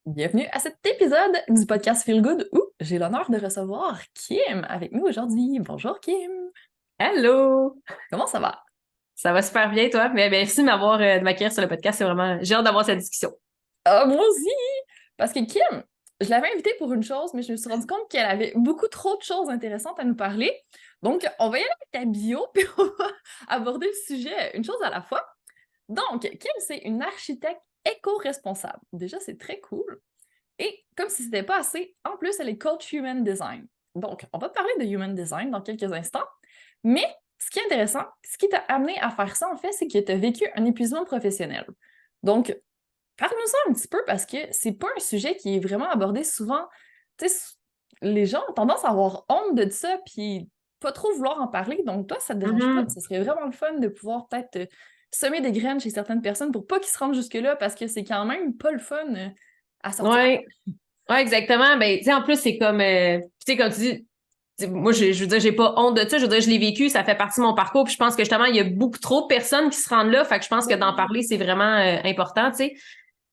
Bienvenue à cet épisode du podcast Feel Good où j'ai l'honneur de recevoir Kim avec nous aujourd'hui. Bonjour Kim, Hello! comment ça va? Ça va super bien, toi? Mais merci de m'accueillir sur le podcast. C'est vraiment, j'ai hâte d'avoir cette discussion. Ah, moi aussi! Parce que Kim, je l'avais invitée pour une chose, mais je me suis rendu compte qu'elle avait beaucoup trop de choses intéressantes à nous parler. Donc, on va y aller avec ta bio, puis on va aborder le sujet une chose à la fois. Donc, Kim, c'est une architecte éco-responsable. Déjà, c'est très cool. Et comme si c'était pas assez, en plus, elle est coach Human Design. Donc, on va parler de Human Design dans quelques instants. Mais ce qui est intéressant, ce qui t'a amené à faire ça, en fait, c'est que tu as vécu un épuisement professionnel. Donc, parle-nous-en un petit peu parce que c'est pas un sujet qui est vraiment abordé souvent. Tu sais, les gens ont tendance à avoir honte de ça, puis pas trop vouloir en parler. Donc, toi, ça te dérange pas. Mhm. Ce serait vraiment le fun de pouvoir peut-être semer des graines chez certaines personnes pour pas qu'ils se rendent jusque-là parce que c'est quand même pas le fun à sortir. Ouais, ouais, exactement. Ben, tu sais, en plus, c'est comme, tu sais, comme tu dis, moi, je veux dire, j'ai pas honte de ça. Je veux dire, je l'ai vécu, ça fait partie de mon parcours. Puis je pense que justement, il y a beaucoup trop de personnes qui se rendent là. Fait que je pense que d'en Ouais. parler, c'est vraiment important, tu sais.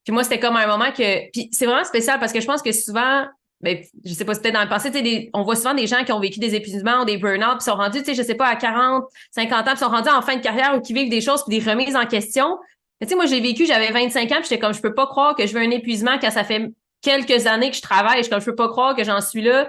Puis moi, c'était comme un moment que. Puis c'est vraiment spécial parce que je pense que souvent, ben, je sais pas si peut-être dans le passé, tu sais, on voit souvent des gens qui ont vécu des épuisements ou des burn-out, puis sont rendus, tu sais, je sais pas, à 40, 50 ans, puis sont rendus en fin de carrière ou qui vivent des choses, puis des remises en question. Mais tu sais, moi, j'ai vécu, j'avais 25 ans, puis j'étais comme, je peux pas croire que je veux un épuisement quand ça fait quelques années que je travaille. Je suis comme, je peux pas croire que j'en suis là.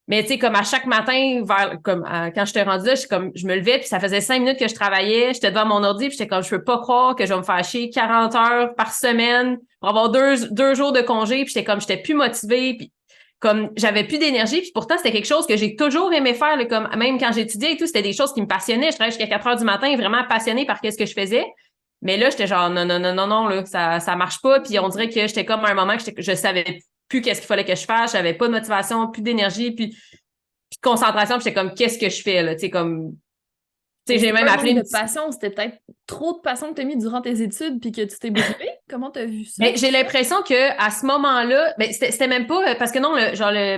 Mais tu sais, comme à chaque matin, quand j'étais rendue là, je me levais, puis ça faisait 5 minutes que je travaillais, j'étais devant mon ordi, puis j'étais comme, je peux pas croire que je vais me faire chier 40 heures par semaine pour avoir deux jours de congé, puis j'étais plus motivée, puis comme j'avais plus d'énergie, puis pourtant c'était quelque chose que j'ai toujours aimé faire, là, comme même quand j'étudiais et tout, c'était des choses qui me passionnaient. Je travaillais jusqu'à 4 heures du matin, vraiment passionnée par ce que je faisais. Mais là, j'étais genre non, non, non, non, non, là, ça marche pas. Puis on dirait que j'étais comme à un moment que je savais plus qu'est-ce qu'il fallait que je fasse, j'avais pas de motivation, plus d'énergie, puis de concentration, puis j'étais comme qu'est-ce que je fais là, tu sais comme tu Mais sais j'ai c'était même pas un appelé manque de une petite. passion, c'était peut-être trop de passion que t'as mis durant tes études puis que tu t'es brûlé. Comment t'as vu ça? Mais j'ai l'impression que à ce moment-là, ben c'était même pas parce que non,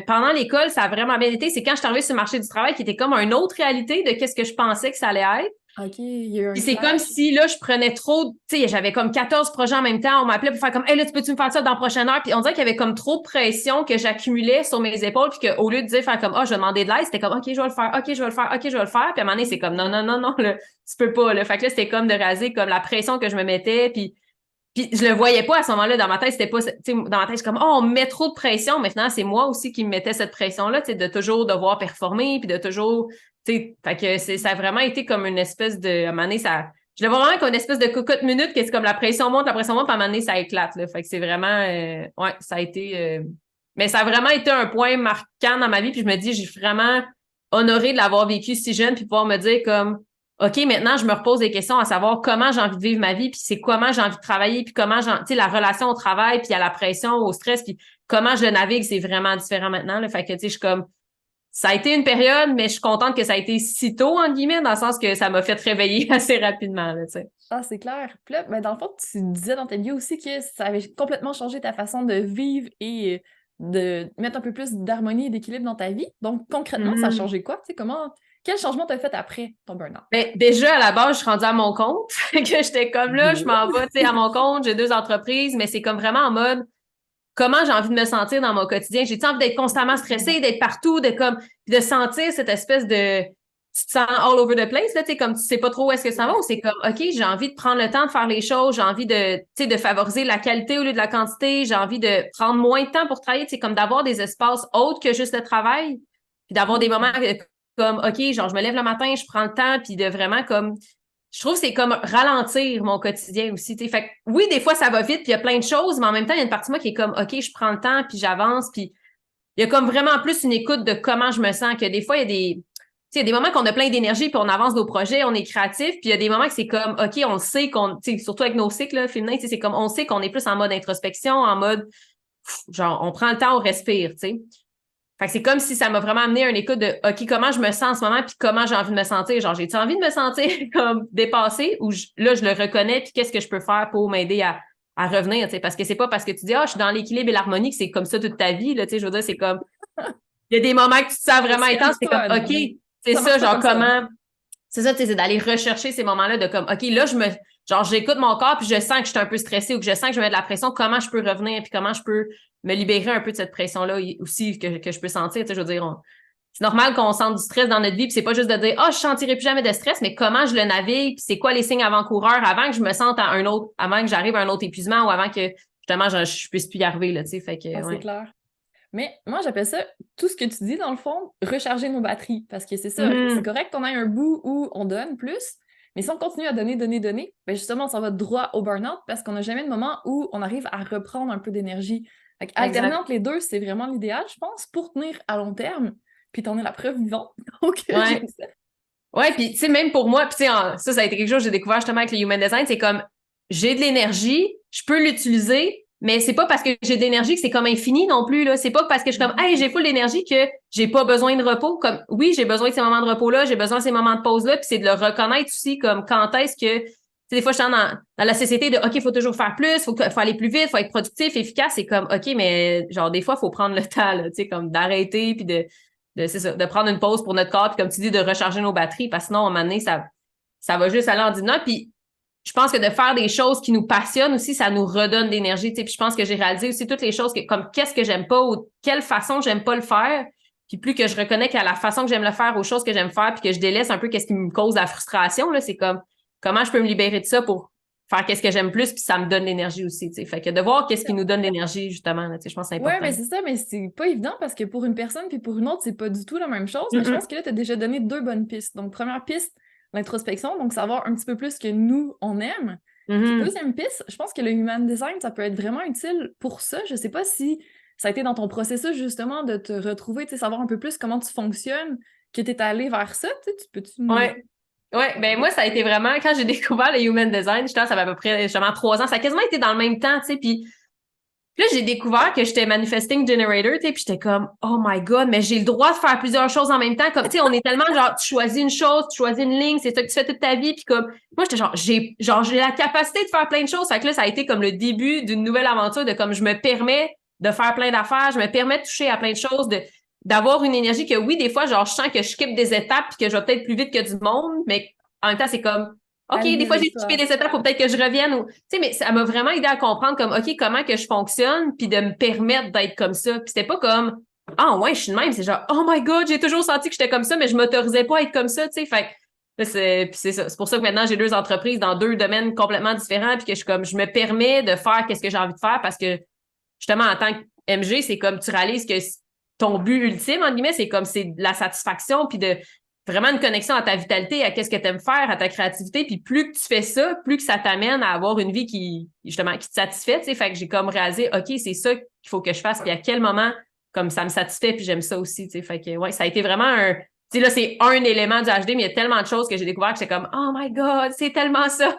pendant l'école, ça a vraiment bien été. C'est quand je suis arrivée sur le marché du travail qui était comme une autre réalité de qu'est-ce que je pensais que ça allait être. OK, il y a eu un Puis c'est comme clash. si là, je prenais trop, tu sais, j'avais comme 14 projets en même temps. On m'appelait pour faire comme, hey, là, tu peux-tu me faire ça dans la prochaine heure? Puis on dirait qu'il y avait comme trop de pression que j'accumulais sur mes épaules. Puis qu'au lieu de dire, faire comme, ah, je vais demander de l'aide, c'était comme, OK, je vais le faire, OK, je vais le faire, OK, je vais le faire. Puis à un moment donné, c'est comme, non, non, non, non, là, tu peux pas, là. Fait que là, c'était comme de raser comme la pression que je me mettais. Puis je le voyais pas à ce moment-là dans ma tête, c'était pas, tu sais, dans ma tête, je suis comme, oh, on me met trop de pression. Mais finalement, c'est moi aussi qui me mettais cette pression-là, tu sais, de toujours devoir performer, puis de toujours, tu sais, fait que ça a vraiment été comme une espèce de, à un moment donné, je le vois vraiment comme une espèce de cocotte minute, que c'est comme la pression monte, puis à un moment donné, ça éclate, là. Fait que c'est vraiment, ouais, ça a été, mais ça a vraiment été un point marquant dans ma vie, puis je me dis, j'ai vraiment honoré de l'avoir vécu si jeune, puis pouvoir me dire comme, OK, maintenant, je me repose des questions à savoir comment j'ai envie de vivre ma vie, puis c'est comment j'ai envie de travailler, puis tu sais, la relation au travail, puis à la pression, au stress, puis comment je le navigue, c'est vraiment différent maintenant, là. Fait que, tu sais, je suis comme, ça a été une période, mais je suis contente que ça a été si tôt, entre guillemets, dans le sens que ça m'a fait réveiller assez rapidement, là, tu sais. Ah, c'est clair. Puis là, ben, dans le fond, tu disais dans ta bio aussi que ça avait complètement changé ta façon de vivre et de mettre un peu plus d'harmonie et d'équilibre dans ta vie. Donc, concrètement, ça a Mhm. changé quoi? Tu sais, quel changement t'as fait après ton burn-out? Ben, déjà, à la base, je suis rendue à mon compte. Fait que j'étais comme là, je m'en Good. vais, tu sais, à mon compte, j'ai 2 entreprises, mais c'est comme vraiment en mode, comment j'ai envie de me sentir dans mon quotidien. J'ai envie d'être constamment stressée, d'être partout, de sentir cette espèce de, tu te sens all over the place, là, tu sais, comme tu sais pas trop où est-ce que ça va, ou c'est comme, OK, j'ai envie de prendre le temps de faire les choses, j'ai envie de, tu sais, de favoriser la qualité au lieu de la quantité, j'ai envie de prendre moins de temps pour travailler, tu sais, comme d'avoir des espaces autres que juste le travail, puis d'avoir des moments comme, OK, genre, je me lève le matin, je prends le temps, puis de vraiment comme, je trouve que c'est comme ralentir mon quotidien aussi. T'sais. Fait que, oui, des fois, ça va vite, puis il y a plein de choses, mais en même temps, il y a une partie de moi qui est comme, OK, je prends le temps, puis j'avance, puis il y a comme vraiment plus une écoute de comment je me sens, que des fois, il y a des moments qu'on a plein d'énergie, puis on avance nos projets, on est créatif, puis il y a des moments que c'est comme, OK, on le sait qu'on, surtout avec nos cycles là, féminins, c'est comme, on sait qu'on est plus en mode introspection, en mode, genre, on prend le temps, on respire, tu sais. Fait que c'est comme si ça m'a vraiment amené à une écoute de OK, comment je me sens en ce moment, puis comment j'ai envie de me sentir. Genre, j'ai-tu envie de me sentir comme dépassée ou là, je le reconnais, puis qu'est-ce que je peux faire pour m'aider à revenir, tu sais, parce que c'est pas parce que tu dis je suis dans l'équilibre et l'harmonie que c'est comme ça toute ta vie, là, tu sais, je veux dire, c'est comme il y a des moments que tu te sens vraiment intense, c'est comme Questionne-toi, OK, mais c'est ça marche ça, pas genre comme ça. comment c'est ça, tu sais, c'est d'aller rechercher ces moments-là de comme OK, là, genre, j'écoute mon corps, puis je sens que je suis un peu stressée ou que je sens que je mets de la pression, comment je peux revenir, puis comment je peux me libérer un peu de cette pression-là aussi que je peux sentir. Tu sais, je veux dire, c'est normal qu'on sente du stress dans notre vie, puis c'est pas juste de dire, je sentirai plus jamais de stress, mais comment je le navigue, puis c'est quoi les signes avant-coureurs avant que je me sente à un autre, avant que j'arrive à un autre épuisement ou avant que, justement, je puisse plus y arriver, là, tu sais, fait que, C'est clair. Mais moi, j'appelle ça, tout ce que tu dis, dans le fond, recharger nos batteries. Parce que c'est ça, c'est correct qu'on ait un bout où on donne plus, mais si on continue à donner, ben justement, ça va droit au burn-out parce qu'on n'a jamais de moment où on arrive à reprendre un peu d'énergie. Alterner entre les deux, c'est vraiment l'idéal, je pense, pour tenir à long terme. Puis t'en es la preuve vivante. Donc, j'aime ça. Ouais, puis tu sais, même pour moi, puis tu sais, ça a été quelque chose que j'ai découvert justement avec le Human Design, c'est comme, j'ai de l'énergie, je peux l'utiliser, mais c'est pas parce que j'ai de l'énergie que c'est comme infini non plus, là. C'est pas parce que je suis comme, hey, j'ai full d'énergie que j'ai pas besoin de repos. Comme, oui, j'ai besoin de ces moments de repos-là, j'ai besoin de ces moments de pause-là, puis c'est de le reconnaître aussi, comme, quand est-ce que, tu sais, des fois, je suis dans la société de, OK, il faut toujours faire plus, faut aller plus vite, faut être productif, efficace. C'est comme, OK, mais genre, des fois, il faut prendre le temps, là, tu sais, comme d'arrêter, puis c'est ça, de prendre une pause pour notre corps, puis comme tu dis, de recharger nos batteries, parce que sinon, à un moment donné, ça va juste aller en dînant. Puis je pense que de faire des choses qui nous passionnent aussi, ça nous redonne d'énergie. Puis je pense que j'ai réalisé aussi toutes les choses comme qu'est-ce que j'aime pas ou quelle façon j'aime pas le faire. Puis plus que je reconnais qu'à la façon que j'aime le faire, aux choses que j'aime faire, puis que je délaisse un peu qu'est-ce qui me cause la frustration, là, c'est comme comment je peux me libérer de ça pour faire qu'est-ce que j'aime plus, puis ça me donne l'énergie aussi. T'sais. Fait que de voir qu'est-ce qui nous donne l'énergie, justement, là, je pense que c'est important. Ouais, mais c'est ça, mais c'est pas évident parce que pour une personne puis pour une autre, c'est pas du tout la même chose. Mais je pense que là, tu as déjà donné 2 bonnes pistes. Donc, première piste, l'introspection, donc savoir un petit peu plus ce que nous, on aime. Puis deuxième piste, je pense que le human design, ça peut être vraiment utile pour ça. Je sais pas si ça a été dans ton processus justement de te retrouver, tu sais, savoir un peu plus comment tu fonctionnes, que tu es allé vers ça, tu sais, peux-tu Ouais. Ouais, ben moi, ça a été vraiment, quand j'ai découvert le Human Design, ça fait à peu près justement 3 ans, ça a quasiment été dans le même temps, tu sais, puis là, j'ai découvert que j'étais manifesting generator, tu sais, puis j'étais comme, oh my God, mais j'ai le droit de faire plusieurs choses en même temps. Comme, tu sais, on est tellement genre, tu choisis une chose, tu choisis une ligne, c'est ça que tu fais toute ta vie. Puis comme, moi, j'étais j'ai la capacité de faire plein de choses. Fait que là, ça a été comme le début d'une nouvelle aventure de comme, je me permets de faire plein d'affaires, je me permets de toucher à plein de choses, d'avoir une énergie que oui, des fois, genre, je sens que je skip des étapes puis que je vais peut-être plus vite que du monde, mais en même temps, c'est comme, OK, des fois, j'ai skippé des étapes pour peut-être que je revienne ou, tu sais, mais ça m'a vraiment aidé à comprendre comme, OK, comment que je fonctionne puis de me permettre d'être comme ça. Puis c'était pas comme, ouais, je suis de même. C'est genre, oh my God, j'ai toujours senti que j'étais comme ça, mais je m'autorisais pas à être comme ça, tu sais. Fait là, c'est ça. C'est pour ça que maintenant, j'ai 2 entreprises dans 2 domaines complètement différents puis que je me permets de faire qu'est-ce que j'ai envie de faire parce que, justement, en tant que MG, c'est comme, tu réalises que ton but ultime, entre guillemets, c'est comme, c'est de la satisfaction puis de, vraiment une connexion à ta vitalité, à qu'est-ce que tu aimes faire, à ta créativité. Puis plus que tu fais ça, plus que ça t'amène à avoir une vie qui, justement, qui te satisfait. Tu sais, fait que j'ai comme réalisé, OK, c'est ça qu'il faut que je fasse. Puis à quel moment, comme ça me satisfait, puis j'aime ça aussi. Tu sais, fait que, ouais, ça a été vraiment un. Tu sais, là, c'est un élément du HD, mais il y a tellement de choses que j'ai découvert que j'étais comme, oh my God, c'est tellement ça.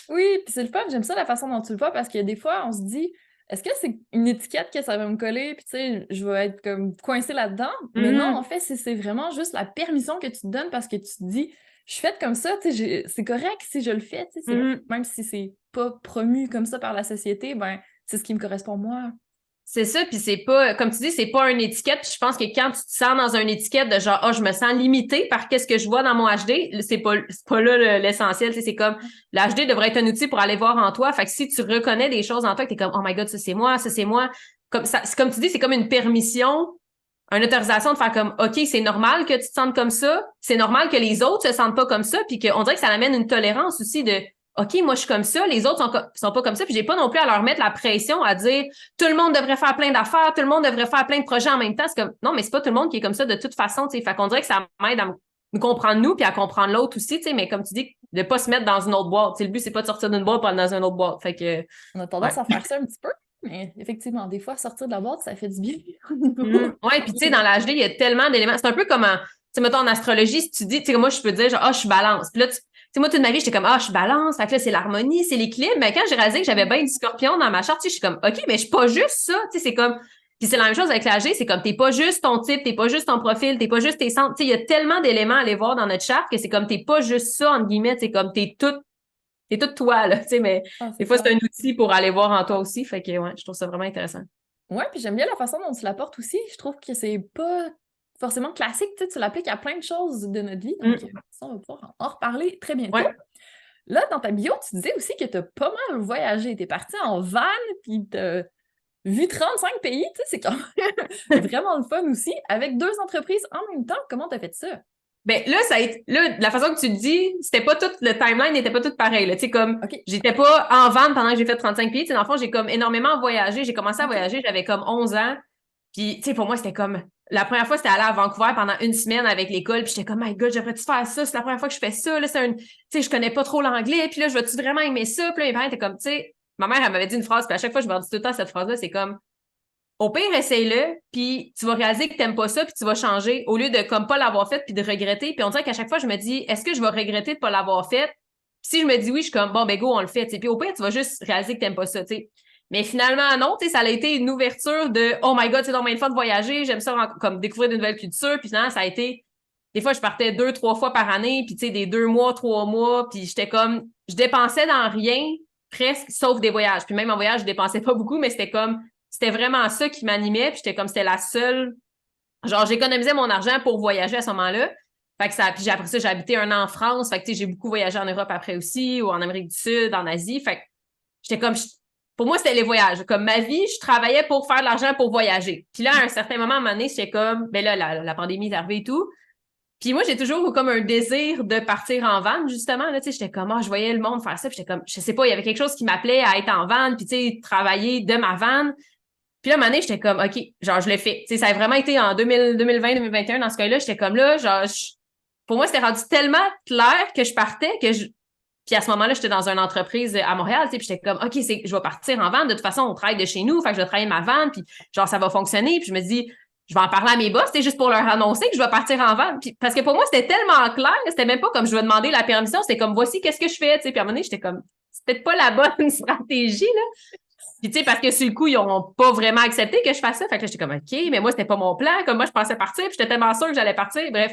Oui, puis c'est le fun, j'aime ça la façon dont tu le vois parce que des fois, on se dit, est-ce que c'est une étiquette que ça va me coller, puis tu sais, je vais être comme coincée là-dedans? Mais non, en fait, c'est vraiment juste la permission que tu te donnes parce que tu te dis, je suis faite comme ça, tu sais, c'est correct si je le fais, tu sais, même si c'est pas promu comme ça par la société, ben, c'est ce qui me correspond moi. C'est ça, puis c'est pas, comme tu dis, c'est pas une étiquette. Puis je pense que quand tu te sens dans une étiquette de genre, je me sens limitée par qu'est-ce que je vois dans mon HD, c'est pas là l'essentiel. Tu sais, c'est comme, le HD devrait être un outil pour aller voir en toi. Fait que si tu reconnais des choses en toi, que t'es comme, oh my God, ça c'est moi, ça c'est moi. Comme ça, comme tu dis, c'est comme une permission, une autorisation de faire comme, OK, c'est normal que tu te sentes comme ça. C'est normal que les autres se sentent pas comme ça. Puis qu'on dirait que ça amène une tolérance aussi de, OK, moi, je suis comme ça, les autres sont pas comme ça, puis j'ai pas non plus à leur mettre la pression à dire tout le monde devrait faire plein d'affaires, tout le monde devrait faire plein de projets en même temps. C'est comme, non, mais c'est pas tout le monde qui est comme ça de toute façon, tu sais. Fait qu'on dirait que ça m'aide à me comprendre nous, puis à comprendre l'autre aussi, tu sais, mais comme tu dis, de pas se mettre dans une autre boîte. Tu sais, le but, c'est pas de sortir d'une boîte pour aller dans une autre boîte. Fait que. On a tendance à faire ça un petit peu, mais effectivement, des fois, sortir de la boîte, ça fait du bien. Ouais, puis tu sais, dans l'HD, il y a tellement d'éléments. C'est un peu comme tu sais, mettons, en astrologie, si tu dis, tu sais, moi, je peux dire, genre, je suis balance. Puis là, tu sais, moi, toute ma vie, j'étais comme, je suis balance. Fait que là, c'est l'harmonie, c'est l'équilibre. Mais quand j'ai réalisé que j'avais bien du scorpion dans ma charte, tu sais, je suis comme, OK, mais je suis pas juste ça. Tu sais, c'est comme, puis c'est la même chose avec l'AG, c'est comme, t'es pas juste ton type, t'es pas juste ton profil, t'es pas juste tes centres. Tu sais, il y a tellement d'éléments à aller voir dans notre charte que c'est comme, t'es pas juste ça, entre guillemets. C'est comme, t'es tout toi, là. Tu sais, mais des fois, c'est un outil pour aller voir en toi aussi. Fait que, ouais, je trouve ça vraiment intéressant. Ouais, puis j'aime bien la façon dont tu l'apportes aussi. Je trouve que c'est pas forcément classique, tu sais, tu l'appliques à plein de choses de notre vie. Donc, ça, on va pouvoir en reparler très bientôt. Ouais. Là, dans ta bio, tu disais aussi que tu as pas mal voyagé. Tu es parti en van, puis tu as vu 35 pays. Tu sais, c'est quand même vraiment le fun aussi. Avec 2 entreprises en même temps, comment tu as fait ça? Ben là, ça a été, là, la façon que tu le dis, c'était pas tout, le timeline n'était pas tout pareil, là. Tu sais, comme, OK. j'étais pas en van pendant que j'ai fait 35 pays. Tu sais, dans le fond, j'ai comme énormément voyagé. J'ai commencé à OK. voyager, j'avais comme 11 ans. Puis, tu sais, pour moi, c'était comme, la première fois, c'était aller à Vancouver pendant une semaine avec l'école. Puis j'étais comme, my God, j'aimerais-tu faire ça? C'est la première fois que je fais ça. Là, tu sais, je connais pas trop l'anglais. Puis là, je vais-tu vraiment aimer ça? Puis là, mes parents étaient comme, tu sais, ma mère, elle m'avait dit une phrase. Puis à chaque fois, je me dis tout le temps cette phrase-là, c'est comme, au pire, essaye-le, puis tu vas réaliser que t'aimes pas ça, puis tu vas changer, au lieu de comme pas l'avoir fait, puis de regretter. Puis on dirait qu'à chaque fois, je me dis, est-ce que je vais regretter de pas l'avoir fait? Puis si je me dis oui, je suis comme, bon, ben go, on le fait. T'sais. Puis au pire, tu vas juste réaliser que t'aimes pas ça. T'sais. Mais finalement, non, ça a été une ouverture de, oh my God, c'est donc bien le fun de voyager, j'aime ça comme découvrir de nouvelles cultures. Puis finalement, ça a été, des fois, je partais 2, 3 fois par année, puis des 2 mois, 3 mois, puis j'étais comme, je dépensais dans rien, presque, sauf des voyages. Puis même en voyage, je dépensais pas beaucoup, mais c'était vraiment ça qui m'animait, puis j'étais comme, c'était la seule, genre, j'économisais mon argent pour voyager à ce moment-là. Fait que ça, puis après ça, j'ai habité 1 an en France. Fait que, j'ai beaucoup voyagé en Europe après aussi, ou en Amérique du Sud, en Asie. Fait que j'étais comme, pour moi, c'était les voyages. Comme ma vie, je travaillais pour faire de l'argent pour voyager. Puis là, à un certain moment, à un moment donné, j'étais comme, ben là, la pandémie est arrivée et tout. Puis moi, j'ai toujours eu comme un désir de partir en van, justement. Là, tu sais, j'étais comme, je voyais le monde faire ça. Puis j'étais comme, je sais pas, il y avait quelque chose qui m'appelait à être en van, puis tu sais, travailler de ma van. Puis là, à un moment donné, j'étais comme, OK, genre, je l'ai fait. Tu sais, ça a vraiment été en 2020, 2021, dans ce cas-là. J'étais comme là, genre, pour moi, c'était rendu tellement clair que je partais puis à ce moment-là, j'étais dans une entreprise à Montréal, tu sais, puis j'étais comme, OK, je vais partir en van. De toute façon, on travaille de chez nous, fait que je vais travailler ma van, puis genre, ça va fonctionner. Puis je me dis, je vais en parler à mes boss, c'est juste pour leur annoncer que je vais partir en van. Puis, parce que pour moi, c'était tellement clair, c'était même pas comme je vais demander la permission, c'était comme, voici qu'est-ce que je fais, tu sais. Puis à un moment donné, j'étais comme, c'est peut-être pas la bonne stratégie, là. Puis tu sais, parce que sur le coup, ils ont pas vraiment accepté que je fasse ça. Fait que là, j'étais comme, OK, mais moi, c'était pas mon plan. Comme moi, je pensais partir, puis j'étais tellement sûre que j'allais partir. Bref,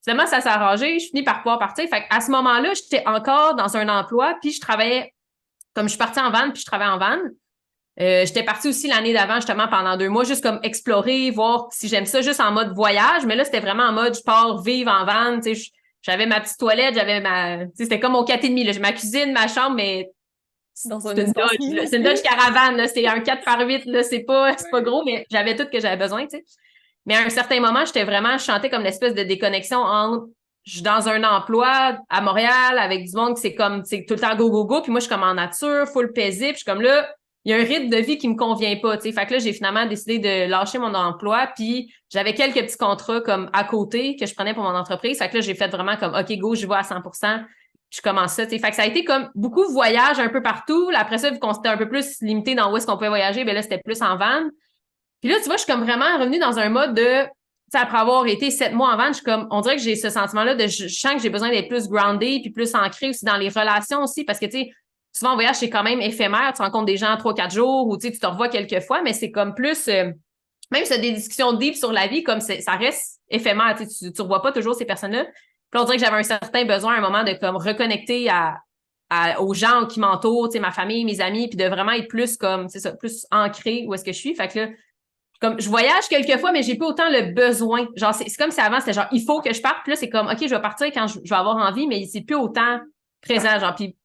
finalement, ça s'est arrangé. Je finis par pouvoir partir. Fait qu'à ce moment-là, j'étais encore dans un emploi, puis je travaillais, comme je suis partie en van, puis je travaillais en van. J'étais partie aussi l'année d'avant, justement, pendant 2 mois, juste comme explorer, voir si j'aime ça, juste en mode voyage. Mais là, c'était vraiment en mode, je pars vivre en van. Tu sais, j'avais ma petite toilette, tu sais, c'était comme mon 4,5, là. J'ai ma cuisine, ma chambre, mais Dans un c'est une espace Dodge, là. C'est une Dodge minuscule. Caravane, là. C'est un 4x8, là. C'est pas gros, mais j'avais tout que j'avais besoin, tu sais. Mais à un certain moment, je chantais comme une espèce de déconnexion entre, je suis dans un emploi à Montréal avec du monde qui c'est tout le temps go, go, go. Puis moi, je suis comme en nature, full paisible. Je suis comme là, il y a un rythme de vie qui me convient pas, tu sais. Fait que là, j'ai finalement décidé de lâcher mon emploi. Puis j'avais quelques petits contrats comme à côté que je prenais pour mon entreprise. Fait que là, j'ai fait vraiment comme, OK, go, je vais à 100%. Je commence ça, tu sais. Fait que ça a été comme beaucoup de voyages un peu partout. Là, après ça, vu qu'on s'était un peu plus limité dans où est-ce qu'on pouvait voyager, ben là, c'était plus en van. Puis là, tu vois, je suis comme vraiment revenue dans un mode de, tu sais, après avoir été 7 mois en van, je suis comme, on dirait que j'ai ce sentiment-là de, je sens que j'ai besoin d'être plus grounded puis plus ancré aussi dans les relations aussi, parce que, tu sais, souvent en voyage, c'est quand même éphémère. Tu rencontres des gens 3, 4 jours ou, tu sais, tu te revois quelques fois, mais c'est comme plus, même si tu as des discussions deep sur la vie, comme ça reste éphémère, tu revois pas toujours ces personnes-là. Puis là, on dirait que j'avais un certain besoin à un moment de comme reconnecter aux gens qui m'entourent, tu sais, ma famille, mes amis, puis de vraiment être plus comme, c'est ça, plus ancré où est-ce que je suis. Fait que là, comme je voyage quelques fois, mais j'ai pas autant le besoin. Genre, c'est comme si avant, c'était genre, il faut que je parte. Puis là, c'est comme, OK, je vais partir quand je vais avoir envie, mais c'est plus autant présent. Genre, puis,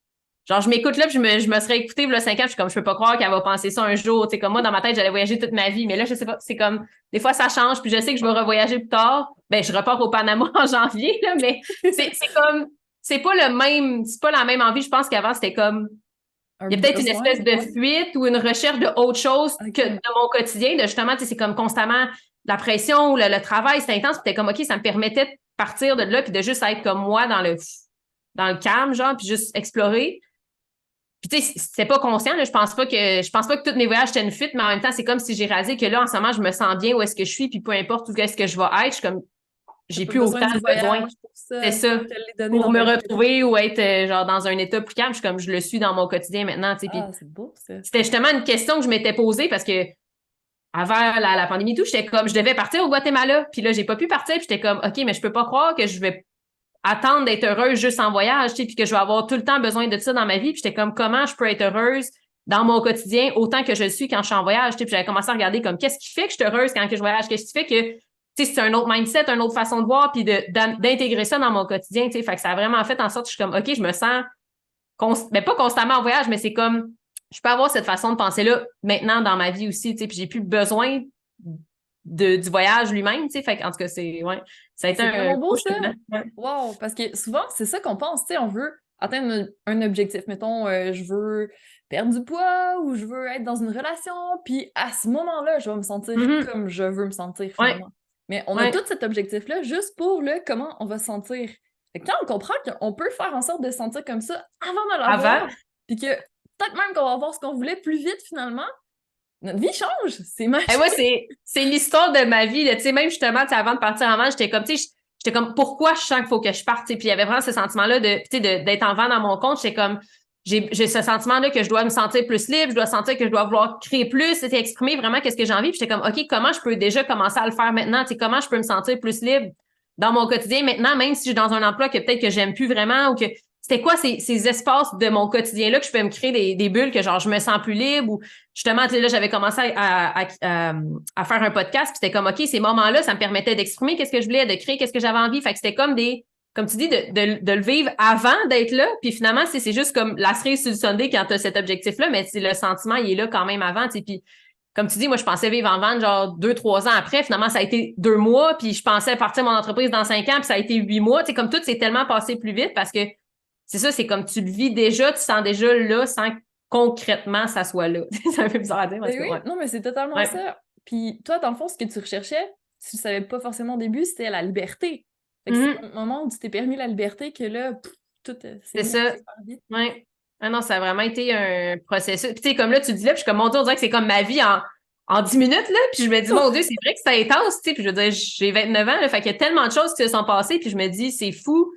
genre, je m'écoute là, puis je me serais écoutée, là, 5 ans, puis je suis comme, je peux pas croire qu'elle va penser ça un jour. Tu sais, comme moi, dans ma tête, j'allais voyager toute ma vie. Mais là, je sais pas, c'est comme, des fois, ça change, puis je sais que je vais revoyager plus tard. Ben, je repars au Panama en janvier, là, mais c'est comme, c'est pas la même envie. Je pense qu'avant, c'était comme, Un il y a peut-être une besoin, espèce de ouais. fuite ou une recherche de autre chose que OK. de mon quotidien, de justement, tu sais, c'est comme constamment la pression ou le travail, c'est intense, puis t'es comme, OK, ça me permettait de partir de là, puis de juste être comme moi dans le calme, genre, puis juste explorer. Puis tu sais, c'est pas conscient, là, je pense pas que tous mes voyages étaient une fuite, mais en même temps, c'est comme si j'ai réalisé que là, en ce moment, je me sens bien où est-ce que je suis, puis peu importe où est-ce que je vais être, je suis comme, T'as j'ai pas plus besoin autant du besoin. voyage pour C'est ça. ça. Il te l'est donné Pour dans me ta vie. retrouver ou être genre dans un état plus calme, je suis comme je le suis dans mon quotidien maintenant, tu sais. Puis Ah, c'est beau, ça. c'était justement une question que je m'étais posée parce que avant la pandémie et tout, j'étais comme, je devais partir au Guatemala. Puis là, j'ai pas pu partir. Puis j'étais comme, OK, mais je peux pas croire que je vais attendre d'être heureuse juste en voyage, tu sais, puis que je vais avoir tout le temps besoin de ça dans ma vie. Puis j'étais comme, comment je peux être heureuse dans mon quotidien autant que je le suis quand je suis en voyage, tu sais. Puis j'avais commencé à regarder comme, qu'est-ce qui fait que je suis heureuse quand que je voyage? Qu'est-ce qui fait que, tu sais, c'est un autre mindset, une autre façon de voir, puis d'intégrer ça dans mon quotidien, tu sais. Fait que ça a vraiment fait en sorte que je suis comme, OK, je me sens pas constamment en voyage, mais c'est comme, je peux avoir cette façon de penser-là maintenant dans ma vie aussi, tu sais, puis j'ai plus besoin du voyage lui-même, tu sais, fait en tout cas, ça a été C'est un vraiment beau, gros ça! cheminement. Ouais. Wow! Parce que souvent, c'est ça qu'on pense, tu sais, on veut atteindre un objectif. Mettons, je veux perdre du poids ou je veux être dans une relation, puis à ce moment-là, je vais me sentir Mhm. comme je veux me sentir, Ouais, finalement. Mais on a ouais, tout cet objectif-là juste pour le comment on va se sentir. Fait que quand on comprend qu'on peut faire en sorte de se sentir comme ça avant de l'avoir, avant. puis que peut-être même qu'on va avoir ce qu'on voulait plus vite, finalement, notre vie change! C'est Et magique! moi, c'est l'histoire de ma vie, là. Tu sais, même justement, tu sais, avant de partir en van, j'étais comme, tu sais, j'étais comme, pourquoi je sens qu'il faut que je parte, tu sais, puis il y avait vraiment ce sentiment-là tu sais, d'être en van dans mon compte, j'étais comme, j'ai ce sentiment-là que je dois me sentir plus libre, je dois sentir que je dois vouloir créer plus, c'était exprimer vraiment qu'est-ce que j'ai envie, puis j'étais comme, OK, comment je peux déjà commencer à le faire maintenant, tu sais, comment je peux me sentir plus libre dans mon quotidien maintenant, même si je suis dans un emploi que peut-être que j'aime plus vraiment ou que c'était quoi ces espaces de mon quotidien-là que je peux me créer des bulles que genre je me sens plus libre ou justement, là, j'avais commencé à faire un podcast, puis c'était comme, OK, ces moments-là, ça me permettait d'exprimer qu'est-ce que je voulais, de créer qu'est-ce que j'avais envie. Fait que c'était comme comme tu dis, de le vivre avant d'être là. Puis finalement, c'est juste comme la cerise sur le Sunday quand tu as cet objectif-là, mais le sentiment, il est là quand même avant. Puis comme tu dis, moi, je pensais vivre en van genre 2, 3 ans après. Finalement, ça a été 2 mois, puis je pensais partir mon entreprise dans 5 ans, puis ça a été 8 mois. Tu sais, comme tout s'est tellement passé plus vite parce que c'est ça, c'est comme tu le vis déjà, tu sens déjà là sans concrètement ça soit là. C'est un peu bizarre à dire, parce Ben que oui, ouais. non, mais c'est totalement Ouais. ça. Puis toi, dans le fond, ce que tu recherchais, tu le savais pas forcément au début, c'était la liberté. Fait que c'est Mhm. au moment où tu t'es permis la liberté que là, tout s'est C'est mis à ça. super vite. Ouais. Ah non, ça a vraiment été un processus. Puis tu sais, comme là, tu dis là, puis je suis comme, mon Dieu, on dirait que c'est comme ma vie en 10 minutes, là. Puis je me dis, mon Dieu, c'est vrai que c'est intense, tu sais. Puis je veux dire, j'ai 29 ans, là, fait qu'il y a tellement de choses qui se sont passées, puis je me dis, c'est fou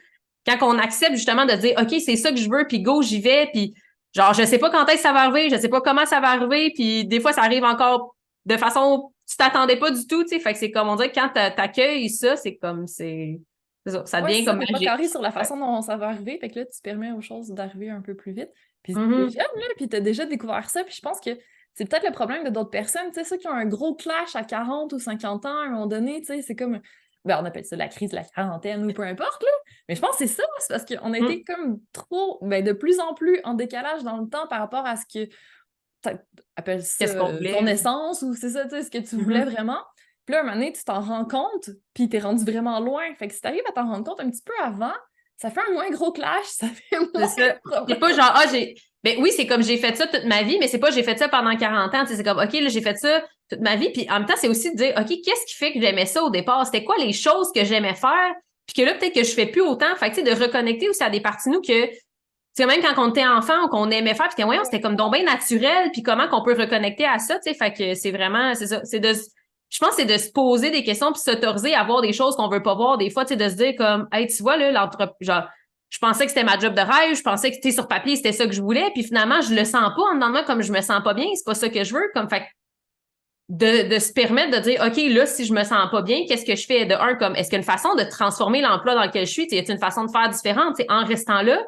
quand on accepte justement de dire, OK, c'est ça que je veux, puis go, j'y vais, puis genre, je sais pas quand est-ce que ça va arriver, je sais pas comment ça va arriver, puis des fois, ça arrive encore de façon tu t'attendais pas du tout, tu sais. Fait que c'est comme, on dirait que quand t'accueilles ça, c'est comme, ça Ouais, devient c'est ça, comme t'es pas magique. carré sur la Ouais. façon dont ça va arriver, fait que là, tu permets aux choses d'arriver un peu plus vite. Puis t'es Mhm. jeune, là, puis t'as déjà découvert ça, puis je pense que c'est peut-être le problème de d'autres personnes, tu sais, ceux qui ont un gros clash à 40 ou 50 ans, à un moment donné, tu sais, c'est comme, ben, on appelle ça la crise de la quarantaine ou peu importe, là, mais je pense que c'est ça, c'est parce qu'on a été Mhm. comme trop, ben, de plus en plus en décalage dans le temps par rapport à ce que appelle ça Qu'est-ce qu'on ton voulait? essence ou c'est ça, tu sais, ce que tu voulais Mhm. vraiment. Puis là, un moment donné, tu t'en rends compte, puis t'es rendu vraiment loin. Fait que si t'arrives à t'en rendre compte un petit peu avant, ça fait un moins gros clash, ça fait C'est moins ça. de C'est problèmes. pas genre, ben oui, c'est comme j'ai fait ça toute ma vie, mais c'est pas j'ai fait ça pendant 40 ans. Tu sais, c'est comme, OK, là, j'ai fait ça toute ma vie. Puis en même temps, c'est aussi de dire, OK, qu'est-ce qui fait que j'aimais ça au départ? C'était quoi les choses que j'aimais faire? Puis que là, peut-être que je fais plus autant. Fait que, tu sais, de reconnecter aussi à des parties de nous que, tu sais, même quand on était enfant ou qu'on aimait faire, puis voyons, c'était comme donc bien naturel, puis comment qu'on peut reconnecter à ça, tu sais. Fait que c'est vraiment, c'est ça. Je pense que c'est de se poser des questions puis s'autoriser à voir des choses qu'on veut pas voir des fois, tu sais, de se dire comme, hey, tu vois, là, genre, je pensais que c'était ma job de rêve, je pensais que c'était sur papier, c'était ça que je voulais, puis finalement, je le sens pas en dedans de moi comme je me sens pas bien, c'est pas ça que je veux, comme fait de se permettre de dire, OK, là, si je me sens pas bien, qu'est-ce que je fais? De un, comme, est-ce qu'il y a une façon de transformer l'emploi dans lequel je suis? Y a une façon de faire différente, en restant là?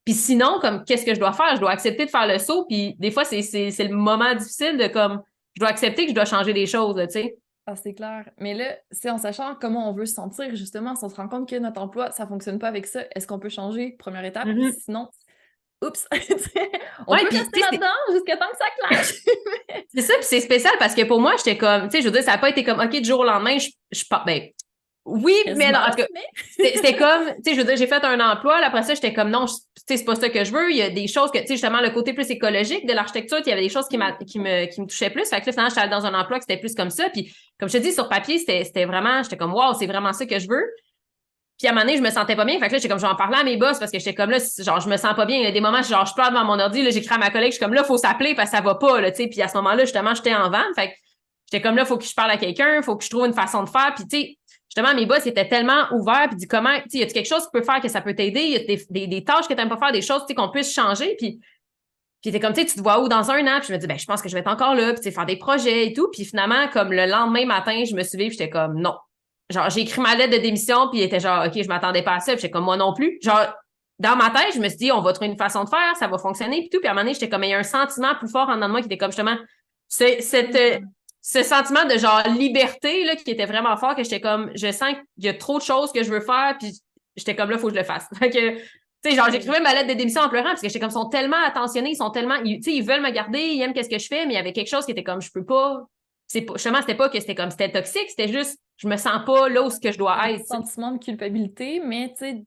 Puis sinon, comme, qu'est-ce que je dois faire? Je dois accepter de faire le saut, puis des fois, c'est le moment difficile de, comme, je dois accepter que je dois changer des choses, tu sais. Ah, c'est clair. Mais là, c'est en sachant comment on veut se sentir, justement, si on se rend compte que notre emploi, ça fonctionne pas avec ça, est-ce qu'on peut changer? Première étape. Puis Mhm. sinon, oups, tu sais, on Ouais, peut puis rester tu sais, là-dedans jusqu'à temps que ça clash. c'est ça, puis c'est spécial parce que pour moi, j'étais comme, tu sais, je veux dire, ça n'a pas été comme, OK, du jour au lendemain, je pars, ben, oui, mais non, Quasiment, en tout cas, mais... c'était comme, tu sais, je veux dire, j'ai fait un emploi, là, après ça, j'étais comme, non, tu sais, c'est pas ça que je veux. Il y a des choses que, tu sais, justement, le côté plus écologique de l'architecture, il y avait des choses qui me touchaient plus. Fait que là, finalement, j'étais allée dans un emploi qui c'était plus comme ça. Puis, comme je te dis, sur papier, c'était vraiment, j'étais comme, wow, c'est vraiment ça que je veux. Puis à un moment donné, je me sentais pas bien. Fait que là, j'étais comme, je vais en parler à mes boss parce que j'étais comme là, genre, je me sens pas bien. Il y a des moments, genre, je pleure devant mon ordi, là, j'écris à ma collègue, je suis comme là, faut s'appeler parce que ça va pas, là, tu sais. Puis à ce moment-là, justement, j'étais en vente. Fait que j'étais comme là, faut que je parle à quelqu'un, faut que je trouve une façon de faire. Puis tu sais, justement, mes boss étaient tellement ouverts, puis dit comment, tu sais, y a quelque chose qui peut faire que ça peut t'aider? Il y a des tâches que t'aimes pas faire, des choses, tu sais, qu'on puisse changer. Puis t'es comme, tu sais, tu te vois où dans un an? Puis je me dis, ben, je pense que je vais être encore là, puis tu sais, faire des projets et tout. Puis finalement, comme le lendemain matin, je me suis levée, puis j'étais comme, non. Genre, j'ai écrit ma lettre de démission, puis il était genre, OK, je m'attendais pas à ça. Puis j'étais comme, moi non plus. Genre, dans ma tête, je me suis dit, on va trouver une façon de faire, ça va fonctionner, puis tout. Puis à un moment donné, j'étais comme, il y a un sentiment plus fort en dedans de moi qui était comme, justement, ce sentiment de genre liberté, là, qui était vraiment fort, que j'étais comme, je sens qu'il y a trop de choses que je veux faire, puis j'étais comme, là, il faut que je le fasse. Fait que, tu Tu sais, genre, j'écrivais ma lettre de démission en pleurant parce que j'étais comme, ils sont tellement attentionnés, tu sais, ils veulent me garder, ils aiment qu'est-ce que je fais, mais il y avait quelque chose qui était comme, je peux pas. Justement, c'était pas que c'était toxique, c'était juste, je me sens pas là où ce que je dois Un être. petit sentiment de culpabilité, mais tu sais,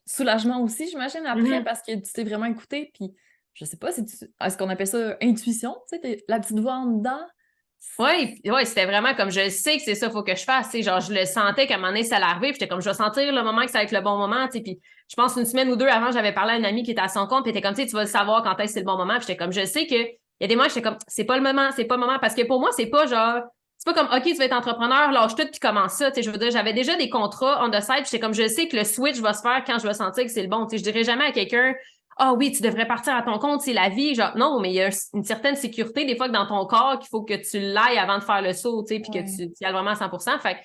soulagement aussi, j'imagine, après, parce que tu t'es vraiment écouté, puis je sais pas, est-ce qu'on appelle ça intuition, tu sais, la petite voix en dedans? Ouais, c'était vraiment comme je sais que c'est ça, faut que je fasse. Tu sais, genre, je le sentais qu'à un moment donné, ça allait arriver, puis j'étais comme je vais sentir le moment que ça va être le bon moment. Tu sais, puis je pense une semaine ou deux avant, j'avais parlé à une amie qui était à son compte, puis elle était comme tu sais, tu vas le savoir quand est-ce que c'est le bon moment. Puis j'étais comme je sais que il y a des moments, j'étais comme c'est pas le moment, c'est pas le moment. Parce que pour moi, c'est pas genre. C'est pas comme OK, tu vas être entrepreneur, lâche tout puis commence ça. Tu sais, je veux dire, j'avais déjà des contrats on the side, puis j'étais comme je sais que le switch va se faire quand je vais sentir que c'est le bon. Tu sais, je dirais jamais à quelqu'un ah oui, tu devrais partir à ton compte, c'est la vie. Genre, non, mais il y a une certaine sécurité, des fois, que dans ton corps, qu'il faut que tu l'ailles avant de faire le saut, tu sais, puis que tu y ailles vraiment à 100%. Fait que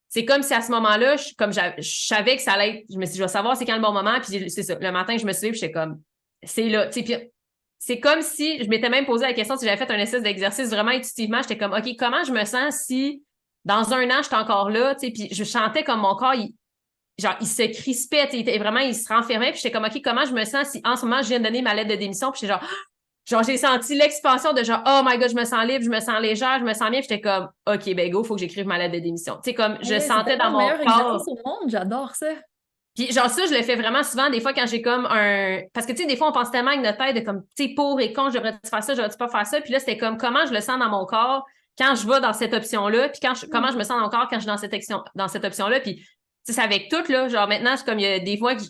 c'est comme si à ce moment-là, je savais que ça allait être, je me suis dit, je vais savoir c'est quand le bon moment, puis c'est ça. Le matin, je me suis levée, puis j'étais comme, c'est là, tu sais, puis c'est comme si, je m'étais même posé la question si j'avais fait un espèce d'exercice vraiment intuitivement, j'étais comme, OK, comment je me sens si dans un an, je suis encore là, tu sais, puis je chantais comme mon corps, genre, il se crispait, il se renfermait, puis j'étais comme, OK, comment je me sens si en ce moment, je viens de donner ma lettre de démission, puis j'étais genre, j'ai senti l'expansion de genre, oh my God, je me sens libre, je me sens légère, je me sens bien, puis j'étais comme, OK, ben go, faut que j'écrive ma lettre de démission. Tu sais, comme, je Ouais, c'est sentais tellement dans le mon meilleur corps. exercice au monde, j'adore ça. Puis genre, ça, je le fais vraiment souvent, des fois, quand j'ai comme un. Parce que, tu sais, des fois, on pense tellement avec notre tête de comme, tu sais, pour et contre, devrais-tu faire ça, devrais-tu pas faire ça, puis là, c'était comme, comment je le sens dans mon corps quand je vais dans cette option-là, puis comment je me sens dans mon corps quand je suis dans cette option-là, puis c'est avec tout, là. Genre, maintenant, c'est comme, il y a des fois que, tu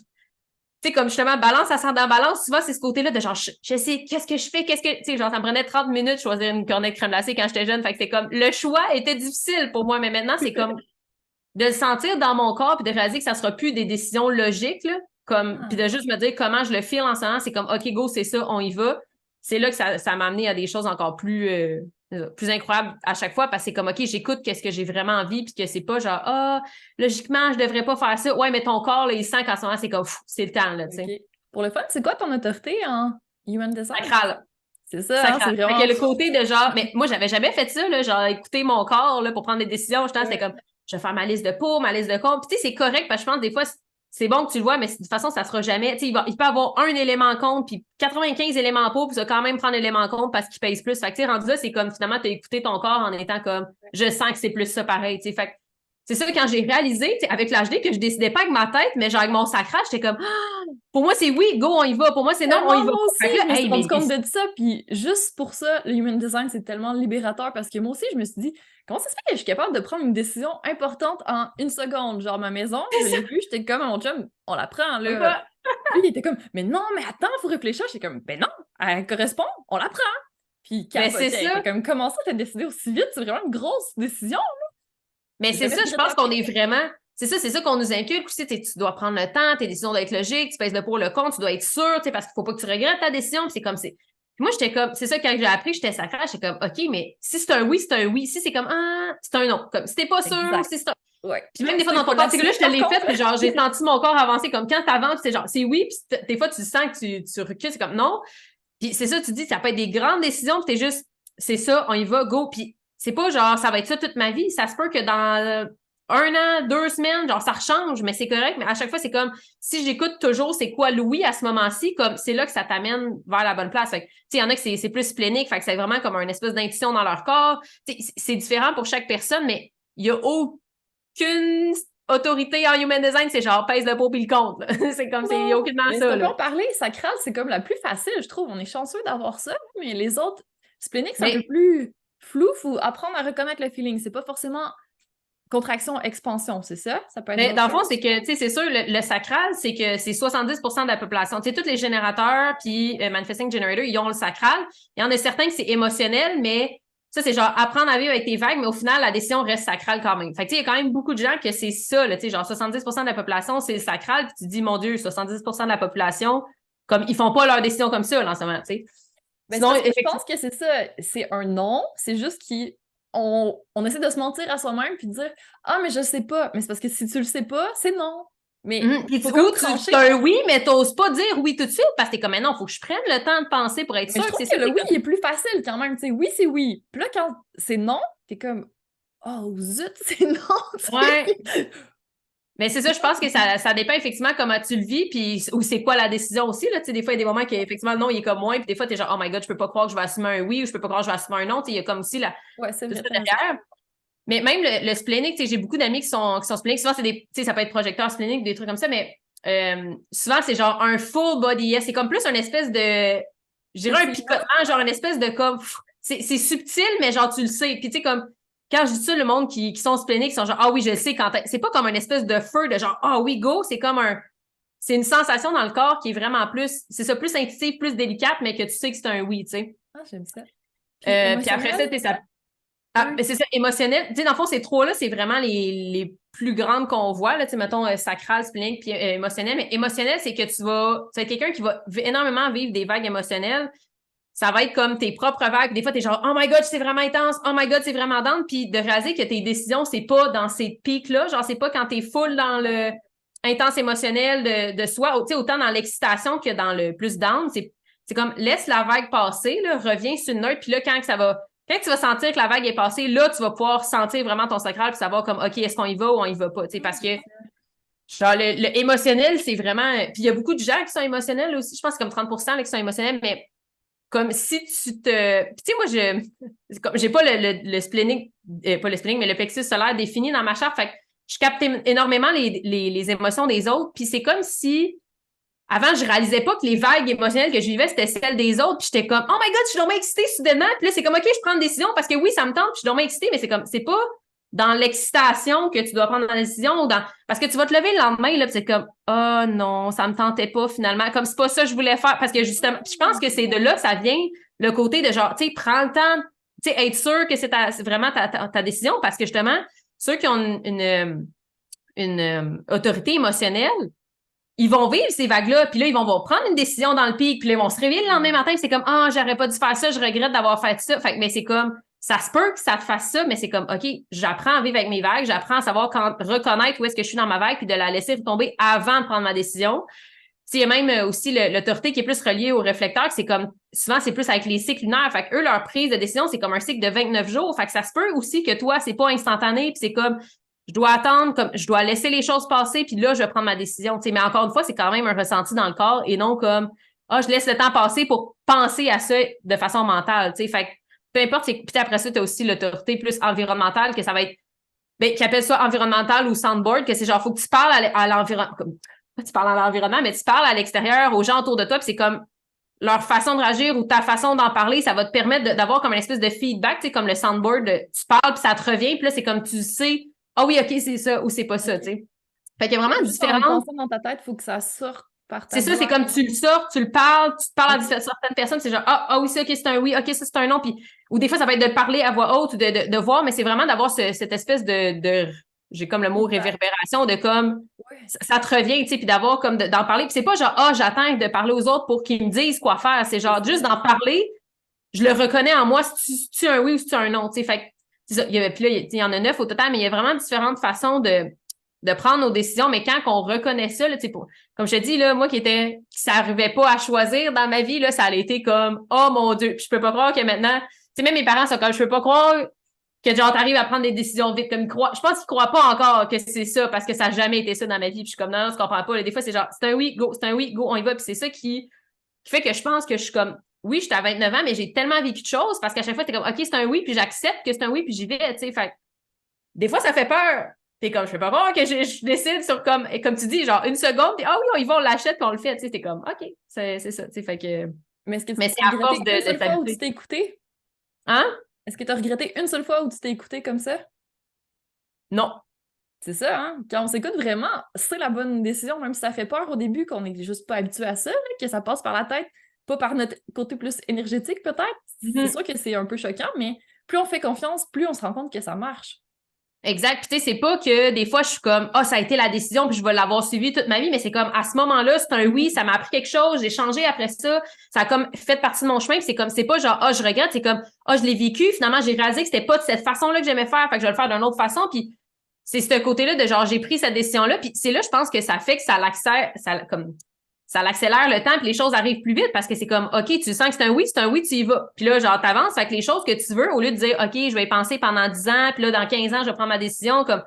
sais, comme justement, balance, ascendant balance, souvent, c'est ce côté-là de genre, je sais, qu'est-ce que je fais, tu sais, genre, ça me prenait 30 minutes de choisir une cornette crème glacée quand j'étais jeune. Fait que c'est comme, le choix était difficile pour moi, mais maintenant, c'est comme, de le sentir dans mon corps puis de réaliser que ça sera plus des décisions logiques, là, comme, puis de juste me dire comment je le feel en ce moment, c'est comme, OK, go, c'est ça, on y va. C'est là que ça m'a amené à des choses encore plus incroyables à chaque fois parce que c'est comme, OK, j'écoute qu'est-ce que j'ai vraiment envie puis que c'est pas genre, ah, logiquement, je devrais pas faire ça. Ouais, mais ton corps, là, il sent qu'en ce moment, c'est comme, c'est le temps, là, tu sais. OK. Pour le fun, c'est quoi ton autorité en human design? Sacral. C'est ça, hein, c'est Sacral. Fait vraiment... que le côté de genre, mais moi, j'avais jamais fait ça, là, genre, écouter mon corps, là, pour prendre des décisions. C'était comme, je vais faire ma liste de pour, ma liste de contre. Puis, tu sais, c'est correct parce que je pense, des fois, c'est bon que tu le vois, mais de toute façon, ça sera jamais, tu sais, il peut avoir un élément contre, puis 95 éléments pour, puis tu vas quand même prendre l'élément contre parce qu'il pèse plus. Fait que, tu sais, rendu là, c'est comme, finalement, tu as écouté ton corps en étant comme, je sens que c'est plus ça pareil, tu sais. Fait que, c'est ça, quand j'ai réalisé, tu sais, avec l'HD, que je décidais pas avec ma tête, mais genre avec mon sacrage, j'étais comme, ah, pour moi, c'est oui, go, on y va. Pour moi, c'est non, on y va. Moi aussi, Fait que là, je me suis hey, rendu compte de ça, puis juste pour ça, le human design, c'est tellement libérateur, parce que moi aussi, je me suis dit, comment ça se fait que je suis capable de prendre une décision importante en une seconde? Genre, ma maison, je l'ai vue, j'étais comme à mon chum, on la prend, là. Lui, il était comme, mais non, mais attends, faut réfléchir. J'étais comme, ben non, elle correspond, on la prend. Puis Mais c'est capotait, il ça. était comme, comment ça, t'as décidé aussi vite? C'est vraiment une grosse décision. Mais c'est Jamais ça, je pense regretté qu'on après. est vraiment. C'est ça qu'on nous inculque aussi. Tu dois prendre le temps, tes décisions doivent être logiques, tu pèses le pour le contre, tu dois être sûr, parce qu'il faut pas que tu regrettes ta décision. Puis c'est comme c'est. Puis moi, j'étais comme, c'est ça, quand j'ai appris, j'étais sacrée, j'étais comme, OK, mais si c'est un oui, c'est un oui. Si c'est comme, ah, c'est un non. Comme, si t'es pas sûr, Exact. si c'est un. Ouais. Puis même des fois Ça, dans il ton faut corps, c'est que là, je te l'assumer, l'ai par fait, contre. puis genre, j'ai senti mon corps avancer. Comme quand t'avances, c'est genre, c'est oui, puis des fois, tu sens que tu recules, c'est comme non. Puis c'est ça, tu dis, ça peut être des grandes décisions, puis t'es juste, c'est ça, on y va, go. Puis c'est pas genre, ça va être ça toute ma vie. Ça se peut que dans un an, 2 semaines, genre, ça change, mais c'est correct. Mais à chaque fois, c'est comme, si j'écoute toujours c'est quoi Louis à ce moment-ci, comme, c'est là que ça t'amène vers la bonne place. Fait que, tu sais, il y en a que c'est plus splénique, fait que c'est vraiment comme une espèce d'intuition dans leur corps. Tu sais, c'est différent pour chaque personne, mais il y a aucune autorité en human design, c'est genre, pèse le pour puis le contre, là. C'est comme, il n'y a aucunement Mais ça, on peut là. en parler, sacral, c'est comme la plus facile, je trouve. On est chanceux d'avoir ça, mais les autres, splénique, c'est un peu Mais plus flou, faut apprendre à reconnaître le feeling. C'est pas forcément contraction, expansion, c'est ça? Ça peut être Mais d'autres dans le fond, choses? c'est que, tu sais, c'est sûr, le sacral, c'est que c'est 70% de la population. Tu sais, tous les générateurs puis manifesting generator, ils ont le sacral. Il y en a certains que c'est émotionnel, mais ça, c'est genre apprendre à vivre avec tes vagues, mais au final, la décision reste sacrale quand même. Fait que, tu sais, il y a quand même beaucoup de gens que c'est ça, là, tu sais, genre 70% de la population, c'est le sacral, puis tu te dis, mon Dieu, 70% de la population, comme, ils font pas leur décision comme ça, là, en ce moment, tu sais. Ben, Sinon, je effectivement, pense que c'est ça, c'est un non, c'est juste qu'on essaie de se mentir à soi-même puis de dire ah, mais je sais pas. Mais c'est parce que si tu le sais pas, c'est non. Mais puis faut ou comme trancher. tu as un oui, mais t'oses pas dire oui tout de suite parce que t'es comme, mais non, faut que je prenne le temps de penser pour être Mais sûr je que trouve c'est que ça. le oui, il est plus facile quand même. Tu sais, oui, c'est oui. Puis là, quand c'est non, t'es comme oh zut, c'est non. Tu sais. Ouais. Mais c'est ça, je pense que ça dépend effectivement comment tu le vis, puis ou c'est quoi la décision aussi, là. Tu sais, des fois, il y a des moments qu'effectivement, le non, il est comme moins, puis des fois, t'es genre, oh my God, je peux pas croire que je vais assumer un oui, ou je peux pas croire que je vais assumer un non. Tu sais, il y a comme aussi Ouais, c'est tout ça vrai, t'as raison. derrière. Mais même le splénique, tu sais, j'ai beaucoup d'amis qui sont spléniques. Souvent, c'est des, tu sais, ça peut être projecteur splénique, des trucs comme ça, mais souvent, c'est genre un full body yes. C'est comme plus une espèce de, je dirais un picotement, genre une espèce de comme, c'est subtil, mais genre tu le sais. Puis tu sais, comme, quand je dis ça, le monde qui sont spléniques, ils sont genre, ah oui, je le sais quand c'est pas comme une espèce de feu de genre, ah oui, go, c'est comme c'est une sensation dans le corps qui est vraiment plus, c'est ça, plus intuitif, plus délicate, mais que tu sais que c'est un oui, tu sais. Ah, j'aime ça. Puis Puis après ça, émotionnel? tu sais, ça ah, mais c'est ça, émotionnel. Tu sais, dans le fond, ces trois-là, c'est vraiment les plus grandes qu'on voit, là, tu sais, mettons, sacral, splénique, puis émotionnel. Mais émotionnel, c'est que tu vas être quelqu'un qui va énormément vivre des vagues émotionnelles. Ça va être comme tes propres vagues. Des fois, t'es genre, oh my God, c'est vraiment intense. Oh my God, c'est vraiment dense. Puis de réaliser que tes décisions, c'est pas dans ces pics-là. Genre, c'est pas quand t'es full dans le intense émotionnel de soi. Tu sais, autant dans l'excitation que dans le plus down. C'est comme, laisse la vague passer, là, reviens sur une neutre. Puis là, quand tu vas sentir que la vague est passée, là, tu vas pouvoir sentir vraiment ton sacral puis savoir comme, OK, est-ce qu'on y va ou on y va pas? Tu sais, parce que genre, le émotionnel, c'est vraiment. Puis il y a beaucoup de gens qui sont émotionnels aussi. Je pense que comme 30% là, qui sont émotionnels, mais comme si tu te. Puis tu sais, moi, j'ai pas le splénique, pas le splénique, mais le plexus solaire défini dans ma charte. Fait que je capte énormément les émotions des autres. Puis c'est comme si avant, je réalisais pas que les vagues émotionnelles que je vivais, c'était celles des autres. Puis j'étais comme, oh my God, je suis donc excitée soudainement. Puis là, c'est comme, OK, je prends une décision parce que oui, ça me tente, puis je suis donc excitée, mais c'est pas dans l'excitation que tu dois prendre la décision ou parce que tu vas te lever le lendemain, là, puis c'est comme, oh non, ça me tentait pas finalement. Comme c'est pas ça que je voulais faire. Parce que justement, je pense que c'est de là que ça vient le côté de genre, tu sais, prends le temps, tu sais, être sûr que c'est vraiment ta décision parce que justement, ceux qui ont une autorité émotionnelle, ils vont vivre ces vagues-là, puis là, ils vont prendre une décision dans le pic, puis là, ils vont se réveiller le lendemain matin, puis c'est comme, ah, j'aurais pas dû faire ça, je regrette d'avoir fait ça. Fait que, mais c'est comme, ça se peut que ça te fasse ça, mais c'est comme, OK, j'apprends à vivre avec mes vagues, j'apprends à savoir reconnaître où est-ce que je suis dans ma vague, puis de la laisser retomber avant de prendre ma décision. Il y a même aussi l'autorité qui est plus reliée au réflecteur, que c'est comme, souvent, c'est plus avec les cycles lunaires. Fait que eux, leur prise de décision, c'est comme un cycle de 29 jours. Fait que ça se peut aussi que toi, c'est pas instantané, puis c'est comme, je dois attendre, comme je dois laisser les choses passer, puis là, je vais prendre ma décision. T'sais. Mais encore une fois, c'est quand même un ressenti dans le corps et non comme je laisse le temps passer pour penser à ça de façon mentale. T'sais. Fait que peu importe, puis après ça, tu as aussi l'autorité plus environnementale, que ça va être qui appelle ça environnemental ou soundboard, que c'est genre faut que tu parles à l'environnement. Tu parles à l'environnement, mais tu parles à l'extérieur, aux gens autour de toi, puis c'est comme leur façon de réagir ou ta façon d'en parler, ça va te permettre d'avoir comme une espèce de feedback, tu sais, comme le soundboard, tu parles, puis ça te revient, puis là, c'est comme tu sais. Ah oui, OK, c'est ça ou c'est pas ça, tu sais. Fait qu'il y a vraiment différentes. En pensant dans ta tête, il faut que ça sorte par ta C'est ça, c'est comme tu le sors, tu parles à certaines personnes, c'est genre ah oui, ça, OK, c'est un oui, OK, ça, c'est un non. Puis, ou des fois, ça va être de parler à voix haute ou de voir, mais c'est vraiment d'avoir cette espèce de j'ai comme le mot réverbération, de comme ça te revient, tu sais, puis d'avoir comme d'en parler. Puis c'est pas genre j'attends de parler aux autres pour qu'ils me disent quoi faire. C'est genre juste d'en parler, je le reconnais en moi si tu un oui ou si tu un non, tu sais. Fait que puis là, il y en a 9 au total, mais il y a vraiment différentes façons de prendre nos décisions. Mais quand on reconnaît ça, là, comme je te dis, là, moi ça n'arrivait pas à choisir dans ma vie, là, ça a été comme, oh mon Dieu, puis je peux pas croire que maintenant, tu sais, même mes parents sont comme, je peux pas croire que genre, t'arrives à prendre des décisions vite, comme ils croient. Je pense qu'ils croient pas encore que c'est ça, parce que ça n'a jamais été ça dans ma vie. Puis je suis comme, non, je comprends pas. Là, des fois, c'est genre, c'est un oui, go, on y va. Puis c'est ça qui fait que je pense que je suis comme, oui, j'étais à 29 ans, mais j'ai tellement vécu de choses parce qu'à chaque fois, t'es comme, OK, c'est un oui, puis j'accepte que c'est un oui, puis j'y vais, tu sais. Fait des fois, ça fait peur. T'es comme, je peux pas voir que je décide sur comme tu dis, genre une seconde, puis ah oui, on y va, on l'achète, puis on le fait, tu sais. T'es comme, OK, c'est ça, tu sais. Fait que. Mais est-ce que c'est à force de fois où tu t'es écouté? Hein? Est-ce que tu as regretté une seule fois où tu t'es écouté comme ça? Non. C'est ça, hein? Quand on s'écoute vraiment, c'est la bonne décision, même si ça fait peur au début, qu'on n'est juste pas habitué à ça, là, que ça passe par la tête, pas par notre côté plus énergétique peut-être. C'est sûr que c'est un peu choquant, mais plus on fait confiance, plus on se rend compte que ça marche. Exact. Puis tu sais, c'est pas que des fois je suis comme ça a été la décision puis je vais l'avoir suivi toute ma vie, mais c'est comme à ce moment-là, c'est un oui, ça m'a appris quelque chose, j'ai changé après ça, ça a comme fait partie de mon chemin, puis c'est comme c'est pas genre je regrette, c'est comme je l'ai vécu, finalement j'ai réalisé que c'était pas de cette façon-là que j'aimais faire, fait que je vais le faire d'une autre façon, puis c'est ce côté-là de genre j'ai pris cette décision-là, puis c'est là je pense que ça fait que ça l'accélère le temps, puis les choses arrivent plus vite parce que c'est comme, OK, tu sens que c'est un oui, tu y vas. Puis là, genre, t'avances, fait que les choses que tu veux, au lieu de dire, OK, je vais y penser pendant 10 ans, puis là, dans 15 ans, je vais prendre ma décision, comme,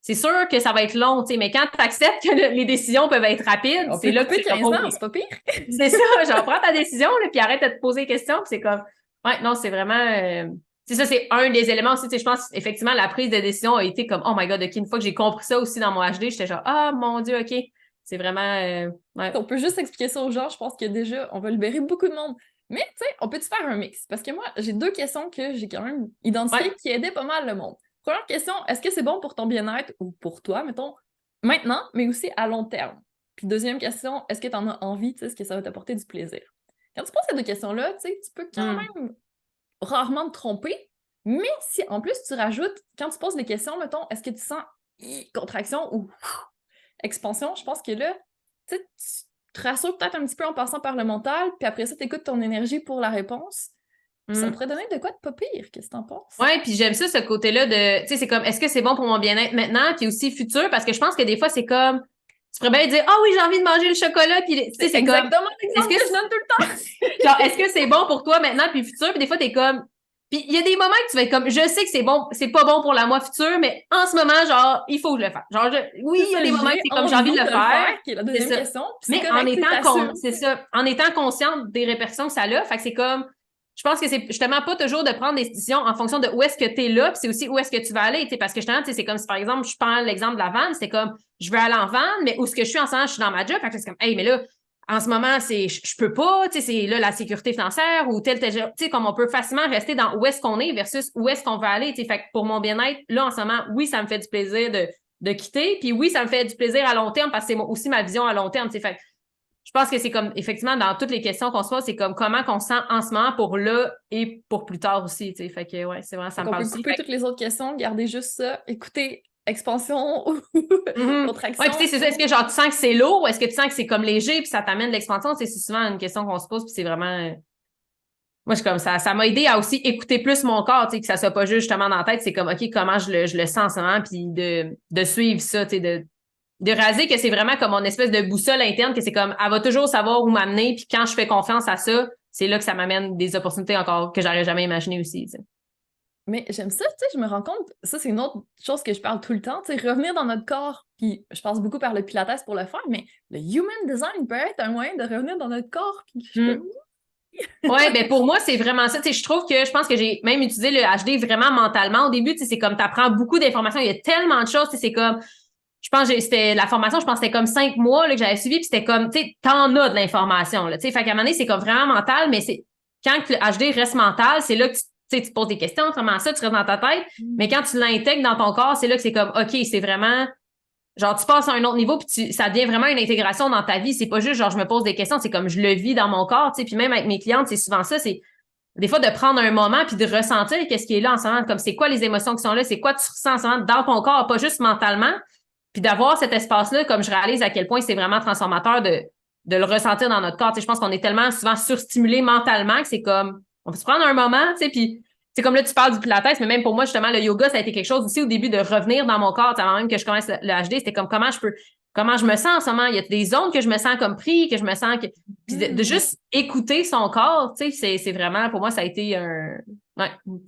c'est sûr que ça va être long, tu sais, mais quand tu acceptes que les décisions peuvent être rapides, On c'est peut là que couper tu fais 15 ans, c'est pas pire. c'est ça, genre, prends ta décision, là, puis arrête de te poser des questions, puis c'est comme, ouais, non, c'est vraiment, c'est ça, c'est un des éléments aussi, tu sais, je pense, effectivement, la prise de décision a été comme, oh my God, OK, une fois que j'ai compris ça aussi dans mon HD, j'étais genre, ah, mon Dieu, OK, c'est vraiment, ouais. On peut juste expliquer ça aux gens, je pense que déjà, on va libérer beaucoup de monde. Mais, tu sais, on peut-tu faire un mix? Parce que moi, j'ai 2 questions que j'ai quand même identifiées Ouais. qui aidaient pas mal le monde. Première question, est-ce que c'est bon pour ton bien-être ou pour toi, mettons, maintenant, mais aussi à long terme? Puis deuxième question, est-ce que tu en as envie, tu sais, est-ce que ça va t'apporter du plaisir? Quand tu poses ces 2 questions-là, tu sais, tu peux quand Mm. même rarement te tromper, mais si en plus tu rajoutes, quand tu poses les questions, mettons, est-ce que tu sens contraction ou expansion, je pense que là, tu sais, tu te rassures peut-être un petit peu en passant par le mental, puis après ça, tu écoutes ton énergie pour la réponse. Puis ça Mm. pourrait donner de quoi de pas pire, qu'est-ce que t'en penses? Ouais, puis j'aime ça, ce côté-là de, tu sais, c'est comme, est-ce que c'est bon pour mon bien-être maintenant, puis aussi futur, parce que je pense que des fois, c'est comme, tu pourrais bien dire, ah oui, j'ai envie de manger le chocolat, puis, tu sais, c'est comme, exactement est-ce l'exemple que que je donne tout le temps! genre, est-ce que c'est bon pour toi maintenant puis futur? Puis des fois, t'es comme. Puis il y a des moments que tu vas être comme, je sais que c'est bon, c'est pas bon pour la moi future, mais en ce moment, genre, il faut que je le fasse. Genre, oui, C'est il y a ça, des moments que j'ai c'est comme, j'ai envie de le faire. qui est la C'est deuxième ça. question, puis c'est Mais en correct, tu étant, t'assumes. c'est ça, en étant consciente des répercussions que ça a, fait que c'est comme, je pense que c'est justement pas toujours de prendre des décisions en fonction de où est-ce que t'es là, puis c'est aussi où est-ce que tu vas aller, tu sais, parce que justement, tu sais, c'est comme si par exemple, je prends l'exemple de la vanne, c'est comme, je veux aller en vanne, mais où est-ce que je suis en ce moment, je suis dans ma job, fait que c'est comme, hey, mais là, en ce moment, c'est je peux pas, tu sais, c'est là la sécurité financière ou tel, tu sais, comme on peut facilement rester dans où est-ce qu'on est versus où est-ce qu'on veut aller, tu sais, fait que pour mon bien-être, là, en ce moment, oui, ça me fait du plaisir de quitter, puis oui, ça me fait du plaisir à long terme parce que c'est aussi ma vision à long terme, tu sais, fait que je pense que c'est comme, effectivement, dans toutes les questions qu'on se pose, c'est comme comment qu'on se sent en ce moment pour là et pour plus tard aussi, tu sais, fait que, ouais, c'est vraiment, ça Donc me on parle peut aussi. couper Fait toutes les autres questions, garder juste ça, écouter expansion ou Ouais, puis tu contraction. sais, c'est ça. Est-ce que genre tu sens que c'est lourd ou est-ce que tu sens que c'est comme léger puis ça t'amène de l'expansion? C'est souvent une question qu'on se pose puis c'est vraiment. Moi, je suis comme ça. Ça m'a aidé à aussi écouter plus mon corps, tu sais, que ça soit pas juste justement dans la tête. C'est comme, OK, comment je le sens en ce moment puis de suivre ça, tu sais, de réaliser que c'est vraiment comme mon espèce de boussole interne, que c'est comme, elle va toujours savoir où m'amener puis quand je fais confiance à ça, c'est là que ça m'amène des opportunités encore que j'aurais jamais imaginées aussi, tu sais. Mais j'aime ça, tu sais, je me rends compte, ça c'est une autre chose que je parle tout le temps, tu sais, revenir dans notre corps, puis je passe beaucoup par le Pilates pour le faire, mais le human design peut être un moyen de revenir dans notre corps, puis je suis comme, Ouais, ben pour moi, c'est vraiment ça. Tu sais, je pense que j'ai même utilisé le HD vraiment mentalement. Au début, tu sais, c'est comme t'apprends beaucoup d'informations. Il y a tellement de choses. Tu sais, c'est comme, je pense que c'était la formation, je pense que c'était comme 5 mois là, que j'avais suivi, puis c'était comme, tu sais, t'en as de l'information. Là, tu sais, fait qu'à un moment donné, c'est comme vraiment mental, mais c'est quand que le HD reste mental, c'est là que tu sais, tu te poses des questions, comment ça, tu restes dans ta tête. Mais quand tu l'intègres dans ton corps, c'est là que c'est comme, OK, c'est vraiment genre, tu passes à un autre niveau, puis ça devient vraiment une intégration dans ta vie. C'est pas juste, genre, je me pose des questions, c'est comme je le vis dans mon corps, tu sais. Puis même avec mes clientes, c'est souvent ça, c'est des fois de prendre un moment puis de ressentir qu'est-ce qui est là en ce moment, comme c'est quoi les émotions qui sont là, c'est quoi tu ressens en ce moment dans ton corps, pas juste mentalement. Puis d'avoir cet espace-là, comme je réalise à quel point c'est vraiment transformateur de le ressentir dans notre corps. Tu sais, je pense qu'on est tellement souvent surstimulé mentalement que c'est comme, on peut se prendre un moment, tu sais, puis c'est comme là, tu parles du Pilates, mais même pour moi, justement, le yoga, ça a été quelque chose aussi au début de revenir dans mon corps. Avant même que je commence le HD, c'était comme comment je me sens en ce moment. Il y a des zones que je me sens comme pris, que je me sens que. Puis de juste écouter son corps, tu sais, c'est vraiment, pour moi, ça a été une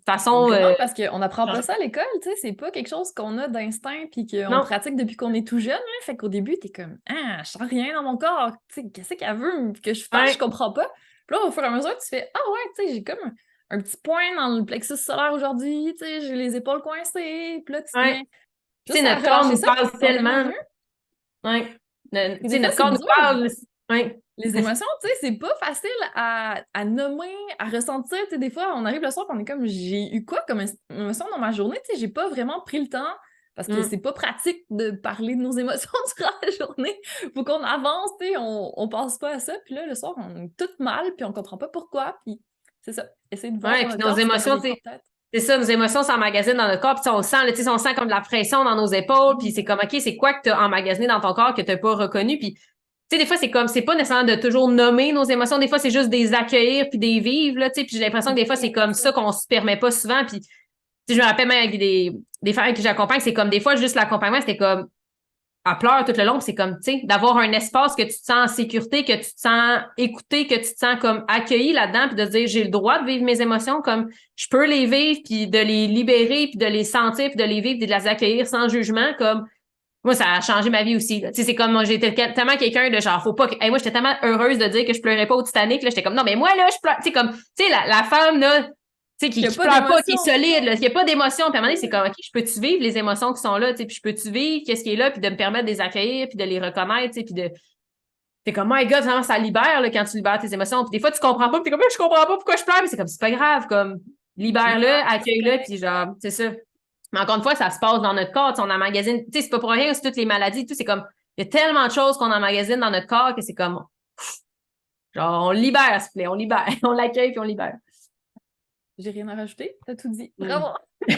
façon. vraiment, parce qu'on n'apprend pas ça à l'école, tu sais, c'est pas quelque chose qu'on a d'instinct puis qu'on Non. pratique depuis qu'on est tout jeune, hein. Fait qu'au début, t'es comme, ah, je sens rien dans mon corps, tu sais, qu'est-ce qu'elle veut que je fasse, je Ouais. comprends pas. Puis là, au fur et à mesure, tu fais, ah ouais, tu sais, j'ai comme un petit point dans le plexus solaire aujourd'hui, tu sais, j'ai les épaules coincées, puis là, tu te Ouais. mets Tu sais, juste à notre corps relâcher nous ça, puis tu parle te sens tellement tellement. mieux. Ouais. Tu Et sais, des fois, notre c'est corps nous dur. parle. Ouais. Les émotions, tu sais, c'est pas facile à nommer, à ressentir. Tu sais, des fois, on arrive le soir et on est comme, j'ai eu quoi comme émotion dans ma journée? Tu sais, j'ai pas vraiment pris le temps parce que Mm. c'est pas pratique de parler de nos émotions durant la journée. Faut qu'on avance, tu sais, on pense pas à ça. Puis là, le soir, on est tout mal, puis on comprend pas pourquoi. Puis c'est ça. Essayer de voir Ouais, dans puis notre nos corps ce qu'on émotions, n'avait tu pas sais, peut-être. c'est ça, nos émotions s'emmagasinent dans notre corps, puis tu sais, on le sent, là, tu sais, on sent comme de la pression dans nos épaules, puis c'est comme, OK, c'est quoi que tu as emmagasiné dans ton corps que tu n'as pas reconnu, puis tu sais, des fois, c'est comme, c'est pas nécessairement de toujours nommer nos émotions, des fois, c'est juste des accueillir puis des vivre, là, tu sais, puis j'ai l'impression que des fois, c'est comme ça qu'on se permet pas souvent, puis tu sais, je me rappelle même avec des femmes avec qui j'accompagne, c'est comme, des fois, juste l'accompagnement, c'était comme, elle pleure tout le long, puis c'est comme, tu sais, d'avoir un espace que tu te sens en sécurité, que tu te sens écouté, que tu te sens comme accueilli là-dedans, puis de dire, j'ai le droit de vivre mes émotions, comme je peux les vivre, puis de les libérer, puis de les sentir, puis de les vivre, puis de les accueillir sans jugement, comme moi, ça a changé ma vie aussi. Tu sais, c'est comme moi, j'étais tellement quelqu'un de genre, faut pas que. Hey, moi, j'étais tellement heureuse de dire que je pleurais pas au Titanic. Là, j'étais comme non, mais moi, là, je pleure. Tu sais, comme, tu sais, la femme, là, tu sais, qui pleure pas, qui est solide, là, qui a pas d'émotion. Puis à un moment donné, c'est comme, OK, je peux-tu vivre les émotions qui sont là, tu sais, puis je peux-tu vivre qu'est-ce qui est là, puis de me permettre de les accueillir, puis de les reconnaître, tu sais, puis de. T'es comme, my God, vraiment, ça libère, là, quand tu libères tes émotions. Puis des fois, tu comprends pas, puis t'es comme, je comprends pas pourquoi je pleure, mais c'est comme, c'est pas grave, comme, libère-le, accueille-le, puis genre, c'est ça. Mais encore une fois, ça se passe dans notre corps. On emmagasine, tu sais, c'est pas pour rien aussi toutes les maladies, tout, c'est comme, il y a tellement de choses qu'on emmagasine dans notre corps que c'est comme, genre, on libère, s'il vous plaît, on libère, on l'accueille puis on libère. J'ai rien à rajouter, t'as tout dit. Bravo! Fait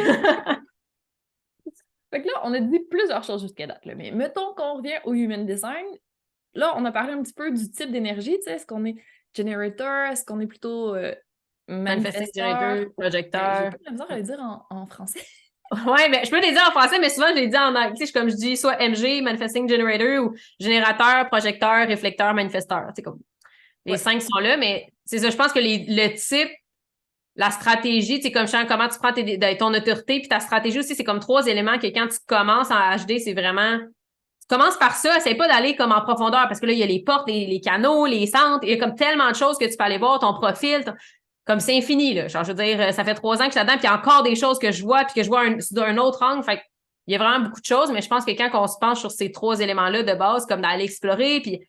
que là, on a dit plusieurs choses jusqu'à date, là, mais mettons qu'on revient au human design. Là, on a parlé un petit peu du type d'énergie, tu sais, est-ce qu'on est generator, est-ce qu'on est plutôt Manifesting manifesteur, generator, projecteur. J'ai pas de la misère à le dire en français. Ouais, mais je peux les dire en français, mais souvent, je les dis en anglais. Tu sais, comme je dis, soit MG, Manifesting Generator, ou générateur, projecteur, réflecteur, manifesteur. Tu sais, comme les 5 sont là, mais c'est ça. Je pense que le type, la stratégie, tu sais, comme je sais comment tu prends ton autorité, puis ta stratégie aussi, c'est comme 3 éléments que quand tu commences en HD, c'est vraiment. Tu commences par ça, essaye pas d'aller comme en profondeur, parce que là, il y a les portes, les canaux, les centres, il y a comme tellement de choses que tu peux aller voir, ton profil, comme c'est infini, là. Genre, je veux dire, ça fait 3 ans que je suis là-dedans, puis il y a encore des choses que je vois, puis que je vois d'un autre angle. Fait il y a vraiment beaucoup de choses, mais je pense que quand on se penche sur ces 3 éléments-là de base, comme d'aller explorer, puis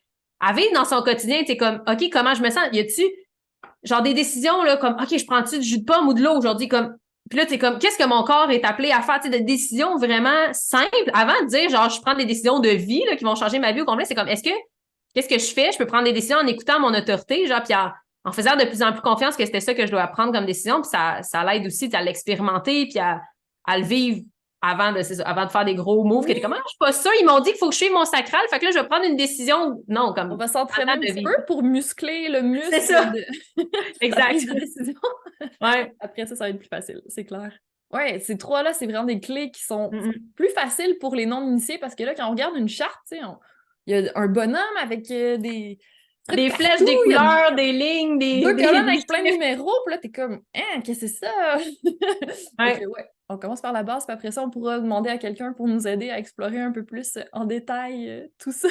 à vivre dans son quotidien, tu comme, OK, comment je me sens? Y a-tu, genre, des décisions, là, comme, OK, je prends-tu du jus de pomme ou de l'eau aujourd'hui? Comme, puis là, t'es comme, qu'est-ce que mon corps est appelé à faire? Tu sais, des décisions vraiment simples. Avant de dire, genre, je prends des décisions de vie, là, qui vont changer ma vie au complet, c'est comme, qu'est-ce que je fais? Je peux prendre des décisions en écoutant mon autorité, genre, puis en faisant de plus en plus confiance que c'était ça que je dois prendre comme décision, puis ça l'aide aussi à l'expérimenter, puis à le vivre avant de faire des gros moves. Que t'es comme, ah, je suis pas sûre, ils m'ont dit qu'il faut que je suive mon sacral, fait que là, je vais prendre une décision. Non, comme. On va s'entraîner un petit peu pour muscler le muscle c'est ça. de exact. la prise de décision. Ouais. Après ça va être plus facile, c'est clair. Ouais, ces 3-là, c'est vraiment des clés qui sont plus faciles pour les non-initiés parce que là, quand on regarde une charte, tu sais, il y a un bonhomme avec des flèches, des couleurs, des lignes, deux colonnes avec plein de numéros, puis là, t'es comme, hein, qu'est-ce que c'est ça? Ouais. On commence par la base, puis après ça, on pourra demander à quelqu'un pour nous aider à explorer un peu plus en détail tout ça.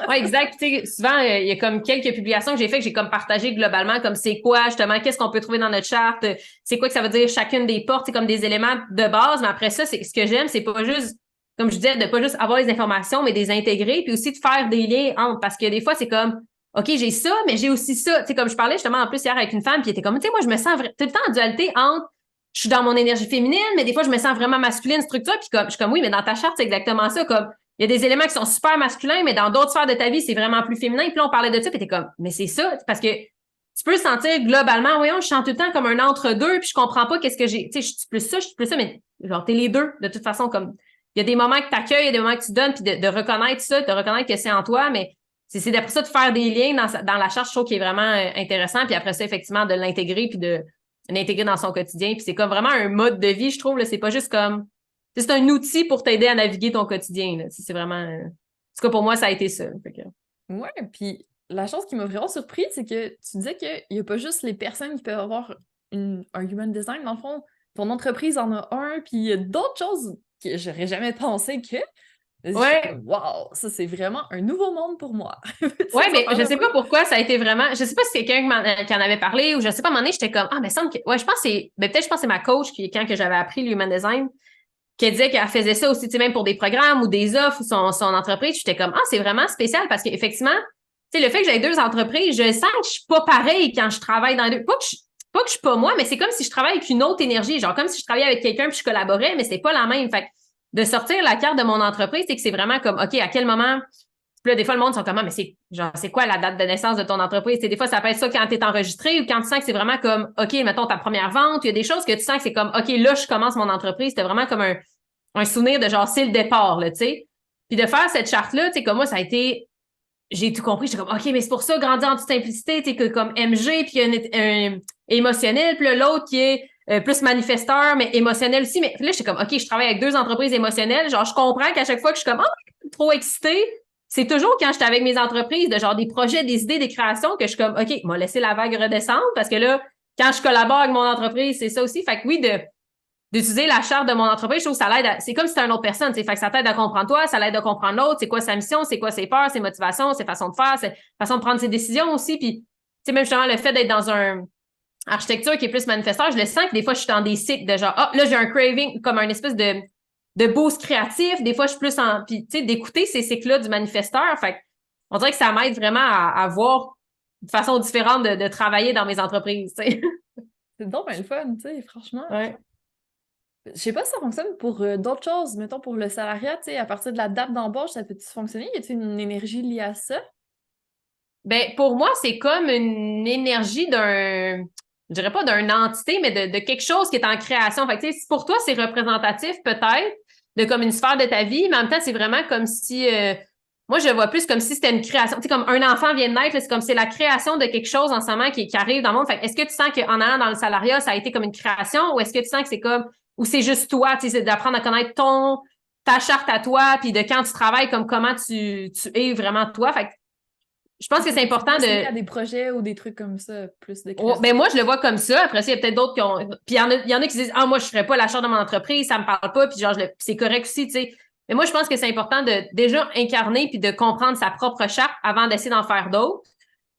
Ouais, exact. Tu sais, souvent, il y a comme quelques publications que j'ai fait que j'ai comme partagé globalement, comme c'est quoi, justement, qu'est-ce qu'on peut trouver dans notre charte, c'est quoi que ça veut dire chacune des portes, c'est comme des éléments de base, mais après ça, c'est ce que j'aime, c'est pas juste, comme je disais, de pas juste avoir les informations, mais de les intégrer, puis aussi de faire des liens entre, parce que des fois, c'est comme, OK, j'ai ça, mais j'ai aussi ça. Tu sais, comme je parlais justement en plus hier avec une femme, puis elle était comme, tu sais, moi, je me sens tout le temps en dualité entre je suis dans mon énergie féminine, mais des fois, je me sens vraiment masculine, structure, puis comme, je suis comme, oui, mais dans ta charte, c'est exactement ça, comme, il y a des éléments qui sont super masculins, mais dans d'autres sphères de ta vie, c'est vraiment plus féminin. Puis là, on parlait de ça, puis t'es comme, mais c'est ça, parce que tu peux sentir globalement, voyons, je sens tout le temps comme un entre-deux, puis je comprends pas qu'est-ce que j'ai, tu sais, je suis plus ça, mais genre, t'es les deux, de toute façon, comme, il y a des moments que t'accueilles, il y a des moments que tu donnes, puis de reconnaître ça, de reconnaître que c'est en toi, mais c'est d'après ça de faire des liens dans la charte, je trouve, qui est vraiment intéressant, puis après ça, effectivement, de l'intégrer, puis de l'intégrer dans son quotidien, puis c'est comme vraiment un mode de vie, je trouve, là, c'est pas juste comme, c'est un outil pour t'aider à naviguer ton quotidien, là, c'est vraiment, en tout cas, pour moi, ça a été ça. Ouais, puis la chose qui m'a vraiment surpris, c'est que tu disais qu'il n'y a pas juste les personnes qui peuvent avoir un human design, dans le fond, ton entreprise en a un, puis il y a d'autres choses que j'aurais jamais pensé que. Ouais. Wow, ça c'est vraiment un nouveau monde pour moi. Ouais, mais je sais pas pourquoi ça a été vraiment. Je sais pas si c'est quelqu'un qui en avait parlé ou je sais pas, à un moment donné, j'étais comme, ah, mais semble que. Ouais, je pense que c'est. Ben, peut-être, je pense que c'est ma coach qui, quand que j'avais appris le human design, qui disait qu'elle faisait ça aussi, tu sais, même pour des programmes ou des offres ou son entreprise. J'étais comme, ah, c'est vraiment spécial parce qu'effectivement, tu sais, le fait que j'ai 2 entreprises, je sens que je suis pas pareil quand je travaille dans 2. Pas que je suis pas moi, mais c'est comme si je travaille avec une autre énergie. Genre, comme si je travaillais avec quelqu'un puis je collaborais, mais c'est pas la même. Fait de sortir la carte de mon entreprise, c'est que c'est vraiment comme, OK, à quel moment. Puis là, des fois, le monde sont comme, mais c'est quoi la date de naissance de ton entreprise? T'sais, des fois, ça peut être ça quand tu es enregistré ou quand tu sens que c'est vraiment comme, OK, mettons ta première vente. Il y a des choses que tu sens que c'est comme, OK, là, je commence mon entreprise. C'était vraiment comme un souvenir de genre, c'est le départ, là, tu sais. Puis de faire cette charte-là, tu sais, comme moi, ça a été, j'ai tout compris. J'étais comme, OK, mais c'est pour ça, grandir en toute simplicité, tu sais, que comme MG, puis il y a un émotionnel, puis l'autre qui est plus manifesteur, mais émotionnel aussi. Mais là, j'étais comme, OK, je travaille avec 2 entreprises émotionnelles. Genre, je comprends qu'à chaque fois que je suis comme, oh, trop excitée, c'est toujours quand j'étais avec mes entreprises, de genre des projets, des idées, des créations, que je suis comme, OK, m'a laissé la vague redescendre parce que là, quand je collabore avec mon entreprise, c'est ça aussi. Fait que oui, d'utiliser la charte de mon entreprise, je trouve que ça l'aide c'est comme si c'était une autre personne, tu sais. Fait que ça t'aide à comprendre toi, ça l'aide à comprendre l'autre, c'est quoi sa mission, c'est quoi ses peurs, ses motivations, ses façons de faire, ses façons de prendre ses décisions aussi. Puis, tu sais, même justement, le fait d'être dans un architecture qui est plus manifesteur, je le sens que des fois, je suis dans des cycles de genre, ah, là, j'ai un craving, comme un espèce de boost créatif. Des fois, je suis plus en, puis, tu sais, d'écouter ces cycles-là du manifesteur. Fait on dirait que ça m'aide vraiment à voir de façon différente de travailler dans mes entreprises, tu sais. C'est donc bien le fun, tu sais, franchement. Ouais. Je sais pas si ça fonctionne pour d'autres choses, mettons pour le salariat, tu sais, à partir de la date d'embauche, ça peut-tu fonctionner? Y a-t-il une énergie liée à ça? Ben, pour moi, c'est comme une énergie je dirais pas d'une entité, mais de quelque chose qui est en création. Fait que, tu sais, pour toi, c'est représentatif peut-être de comme une sphère de ta vie, mais en même temps, c'est vraiment comme si, moi, je le vois plus comme si c'était une création. Tu sais, comme un enfant vient de naître, là, c'est comme c'est la création de quelque chose en ce moment qui arrive dans le monde. Fait est-ce que tu sens qu'en allant dans le salariat, ça a été comme une création, ou est-ce que tu sens que c'est comme, ou c'est juste toi, tu sais, c'est d'apprendre à connaître ta charte à toi, puis de quand tu travailles, comme comment tu es vraiment toi. Fait que je pense que c'est important Plus lié de. à des projets ou des trucs comme ça, plus de Oh, création. ben moi, je le vois comme ça. Après ça, il y a peut-être d'autres qui ont. Puis il y en a qui disent ah, moi, je ne ferais pas la charte de mon entreprise, ça me parle pas, puis genre, c'est correct aussi, tu sais. Mais moi, je pense que c'est important de déjà incarner puis de comprendre sa propre charte avant d'essayer d'en faire d'autres.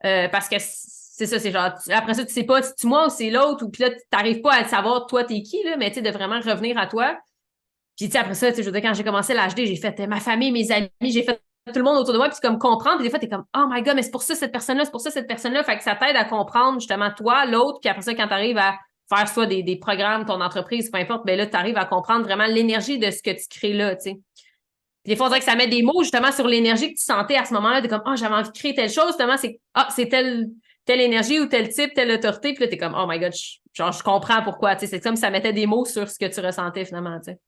Parce que c'est ça, c'est genre, après ça, tu sais pas si c'est moi ou c'est l'autre, ou puis là, tu n'arrives pas à le savoir, toi, t'es qui, là, mais tu sais, de vraiment revenir à toi. Puis, tu sais, après ça, tu sais, je veux dire, quand j'ai commencé l'HD, j'ai fait ma famille, mes amis, j'ai fait tout le monde autour de moi, puis c'est comme comprendre. Puis des fois, t'es comme, oh my God, mais c'est pour ça cette personne-là, c'est pour ça cette personne-là. Fait que ça t'aide à comprendre justement toi, l'autre, puis après ça, quand tu arrives à faire soit des programmes, ton entreprise, peu importe, ben là, tu arrives à comprendre vraiment l'énergie de ce que tu crées là, tu sais. Puis des fois, on dirait que ça met des mots justement sur l'énergie que tu sentais à ce moment-là, de comme, oh, j'avais envie de créer telle chose, justement, c'est telle énergie ou tel type, telle autorité, puis là, t'es comme, oh my God, genre, je comprends pourquoi, tu sais. C'est comme si ça mettait des mots sur ce que tu ressentais finalement, tu sais.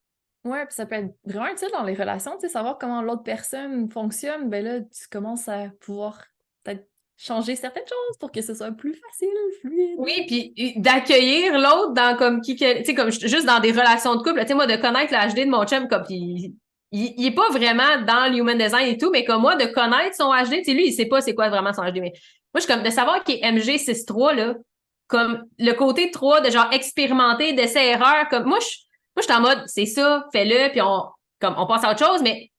Ouais, puis ça peut être vraiment utile dans les relations, tu sais, savoir comment l'autre personne fonctionne, ben là, tu commences à pouvoir peut-être changer certaines choses pour que ce soit plus facile, fluide. Oui, puis d'accueillir l'autre dans comme tu sais, comme juste dans des relations de couple, tu sais, moi, de connaître la HD de mon chum, comme, puis il est pas vraiment dans l'human design et tout, mais comme moi, de connaître son HD, tu sais, lui, il sait pas c'est quoi vraiment son HD, mais moi, je suis comme, de savoir qu'il est MG 6-3, là, comme le côté 3 de genre expérimenter, d'essai-erreur, comme, moi, je suis en mode, c'est ça, fais-le, puis on passe à autre chose, mais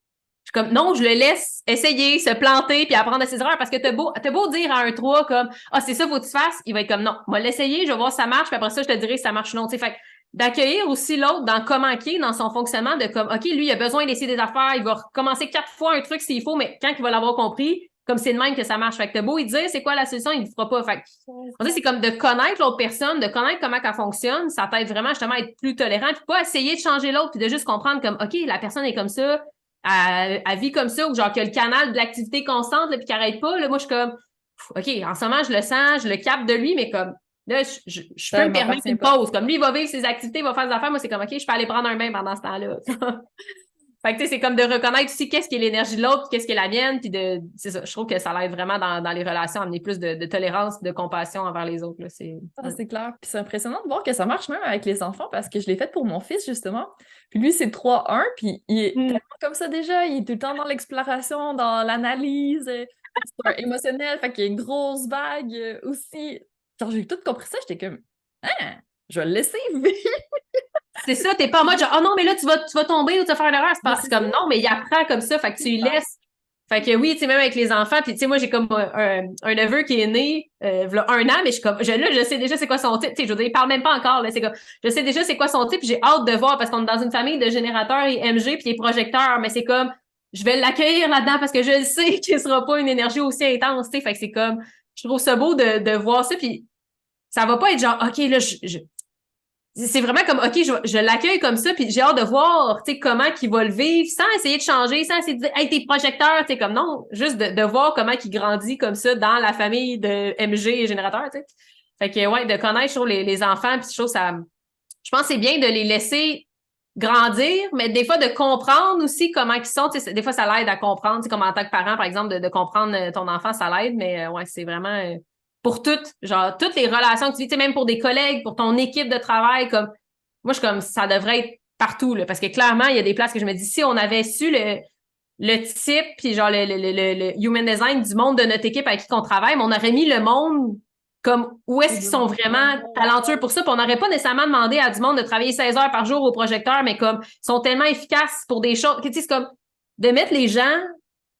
je suis comme, non, je le laisse essayer, se planter, puis apprendre de ses erreurs, parce que t'as beau dire à un 3 comme, ah, c'est ça, faut que tu fasses, il va être comme, non, moi, l'essayer, je vais voir si ça marche, puis après ça, je te dirai si ça marche ou non, tu sais, fait d'accueillir aussi l'autre dans comment qui est, dans son fonctionnement, de comme, OK, lui, il a besoin d'essayer des affaires, il va recommencer 4 fois un truc s'il faut, mais quand il va l'avoir compris, comme c'est de même que ça marche. Fait que t'as beau lui dire c'est quoi la solution, il ne fera pas. Fait que, on dit, c'est comme de connaître l'autre personne, de connaître comment elle fonctionne, ça t'aide vraiment justement à être plus tolérant, puis pas essayer de changer l'autre, puis de juste comprendre comme, OK, la personne est comme ça, elle vit comme ça, ou genre qu'il y a le canal de l'activité constante, là, puis qu'il n'arrête pas. Là, moi, je suis comme, OK, en ce moment, je le sens, je le capte de lui, mais comme, là, je peux Ça me permettre m'appartient une pas. pause. Comme lui, il va vivre ses activités, il va faire des affaires. Moi, c'est comme, OK, je peux aller prendre un bain pendant ce temps-là. Fait que, tu sais, c'est comme de reconnaître aussi qu'est-ce qui est l'énergie de l'autre, puis qu'est-ce qui est la mienne, puis c'est ça. Je trouve que ça l'aide vraiment dans les relations, à amener plus de tolérance, de compassion envers les autres, là. Ah, c'est clair. Puis c'est impressionnant de voir que ça marche même avec les enfants parce que je l'ai fait pour mon fils, justement. Puis lui, c'est 3-1, puis il est tellement comme ça déjà. Il est tout le temps dans l'exploration, dans l'analyse. C'est un émotionnel, fait qu'il y a une grosse vague aussi. Quand j'ai tout compris ça, j'étais comme, ah, je vais le laisser vivre. C'est ça, t'es pas en mode genre, oh non, mais là, tu vas tomber ou tu vas faire une erreur. C'est comme, non, mais il apprend comme ça, fait que tu lui laisses. Fait que oui, tu sais, même avec les enfants, puis tu sais, moi, j'ai comme un neveu qui est né, v'là 1 an, mais je suis comme, là, je sais déjà c'est quoi son type. Tu sais, je veux dire, il parle même pas encore, là. C'est comme, je sais déjà c'est quoi son type, puis j'ai hâte de voir parce qu'on est dans une famille de générateurs et MG, puis les projecteurs, mais c'est comme, je vais l'accueillir là-dedans parce que je le sais qu'il sera pas une énergie aussi intense, tu sais. Fait que c'est comme, je trouve ça beau de voir ça, puis ça va pas être genre, OK, là, c'est vraiment comme, OK, je l'accueille comme ça, puis j'ai hâte de voir, tu sais, comment qu'il va le vivre, sans essayer de changer, sans essayer de dire, hey, t'es projecteur, tu sais, comme non, juste de voir comment il grandit comme ça dans la famille de MG et générateur, tu sais. Fait que, ouais, de connaître sur les enfants, puis je trouve ça, je pense que c'est bien de les laisser grandir, mais des fois de comprendre aussi comment ils sont, tu sais, des fois ça l'aide à comprendre, tu sais, comme en tant que parent, par exemple, de comprendre ton enfant, ça l'aide, mais ouais, c'est vraiment pour toutes, genre, toutes les relations que tu vis, tu sais, même pour des collègues, pour ton équipe de travail, comme, moi, je suis comme, ça devrait être partout, là, parce que clairement, il y a des places que je me dis, si on avait su le type, puis genre le human design du monde de notre équipe avec qui on travaille, mais on aurait mis le monde comme où est-ce qu'ils sont vraiment talentueux pour ça, puis on n'aurait pas nécessairement demandé à du monde de travailler 16 heures par jour au projecteur, mais comme ils sont tellement efficaces pour des choses, tu sais, c'est comme de mettre les gens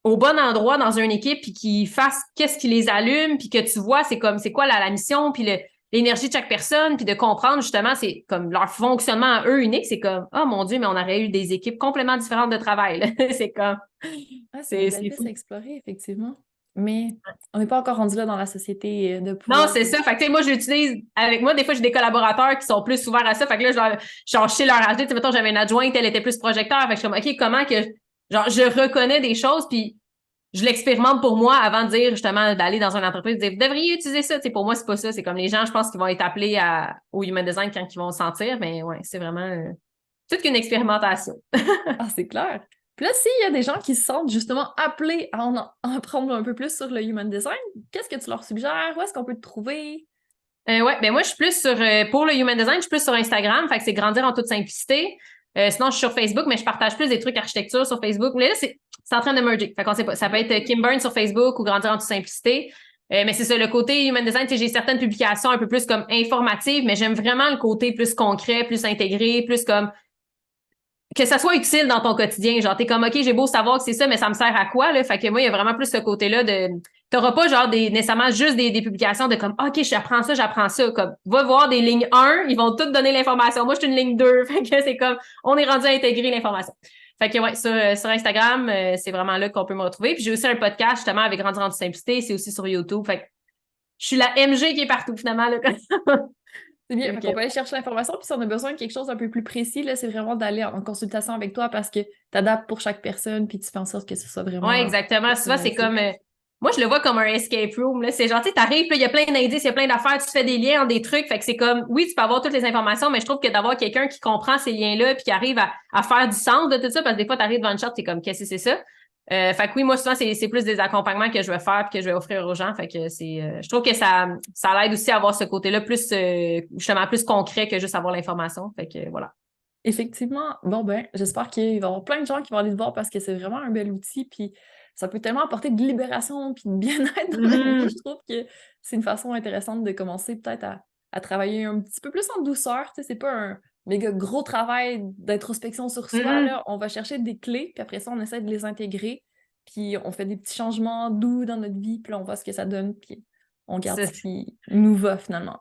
au bon endroit dans une équipe, puis qu'ils fassent qu'est-ce qui les allume, puis que tu vois, c'est comme, c'est quoi la mission, puis l'énergie de chaque personne, puis de comprendre justement, c'est comme leur fonctionnement à eux unique, c'est comme, oh mon Dieu, mais on aurait eu des équipes complètement différentes de travail, là. C'est comme, c'est une belle c'est piste fou. à explorer, effectivement. Mais on n'est pas encore rendu là dans la société de Non, pouvoir. c'est ça. Fait que, tu sais, moi, j'utilise, avec moi, des fois, j'ai des collaborateurs qui sont plus ouverts à ça. Fait que là, genre, je sais leur acheter. Tu sais, mettons, j'avais une adjointe, elle était plus projecteur. Fait que je suis comme, OK, comment que, genre, je reconnais des choses, puis je l'expérimente pour moi avant de dire, justement, d'aller dans une entreprise, de dire, vous devriez utiliser ça. Tu sais, pour moi, c'est pas ça. C'est comme les gens, je pense qu'ils vont être appelés au human design quand ils vont le sentir. Mais ouais, c'est vraiment toute une expérimentation. Ah, c'est clair. Puis là, s'il y a des gens qui se sentent justement appelés à en apprendre un peu plus sur le human design, qu'est-ce que tu leur suggères? Où est-ce qu'on peut te trouver? Ouais, ben moi, je suis plus sur, pour le human design, je suis plus sur Instagram, fait que c'est grandir en toute simplicité. Sinon, je suis sur Facebook, mais je partage plus des trucs architecture sur Facebook. Mais là, c'est en train de merger. Fait qu'on sait pas. Ça peut être Kim Burn sur Facebook ou grandir en toute simplicité. Mais c'est ça, le côté human design, tu sais, j'ai certaines publications un peu plus comme informatives, mais j'aime vraiment le côté plus concret, plus intégré, plus comme que ça soit utile dans ton quotidien. Genre, t'es comme, OK, j'ai beau savoir que c'est ça, mais ça me sert à quoi, là? Fait que moi, il y a vraiment plus ce côté-là de, t'auras pas genre nécessairement juste des publications de comme, OK, j'apprends ça. Comme, va voir des lignes 1, ils vont toutes donner l'information. Moi, je suis une ligne 2. Fait que c'est comme, on est rendu à intégrer l'information. Fait que ouais, sur Instagram, c'est vraiment là qu'on peut me retrouver. Puis j'ai aussi un podcast, justement, avec Grandir en toute simplicité. C'est aussi sur YouTube. Fait que je suis la MG qui est partout, finalement, là. C'est bien, Donc, on peut aller chercher l'information, puis si on a besoin de quelque chose un peu plus précis, là, c'est vraiment d'aller en consultation avec toi parce que tu adaptes pour chaque personne, puis tu fais en sorte que ce soit ouais, vraiment exactement. Souvent, c'est personnalisé. comme. Moi, je le vois comme un escape room. Là. C'est genre, tu sais, t'arrives, là, il y a plein d'indices, il y a plein d'affaires, tu te fais des liens entre des trucs. Fait que c'est comme, oui, tu peux avoir toutes les informations, mais je trouve que d'avoir quelqu'un qui comprend ces liens-là puis qui arrive à faire du sens de tout ça, parce que des fois, t'arrives devant une charte, t'es comme, qu'est-ce que c'est ça? Fait que oui, moi, souvent, c'est plus des accompagnements que je vais faire puis que je vais offrir aux gens. Fait que je trouve que ça l'aide aussi à avoir ce côté-là plus, justement, plus concret que juste avoir l'information. Fait que voilà. Effectivement, bon ben, j'espère qu'il va y avoir plein de gens qui vont aller te voir parce que c'est vraiment un bel outil, puis ça peut tellement apporter de libération puis de bien-être dans la vie. Mm-hmm. Je trouve que c'est une façon intéressante de commencer peut-être à travailler un petit peu plus en douceur. Tu sais, c'est pas un méga gros travail d'introspection sur soi, Mm-hmm. là. On va chercher des clés, puis après ça, on essaie de les intégrer, puis on fait des petits changements doux dans notre vie, puis là, on voit ce que ça donne, puis on garde ce qui nous va finalement.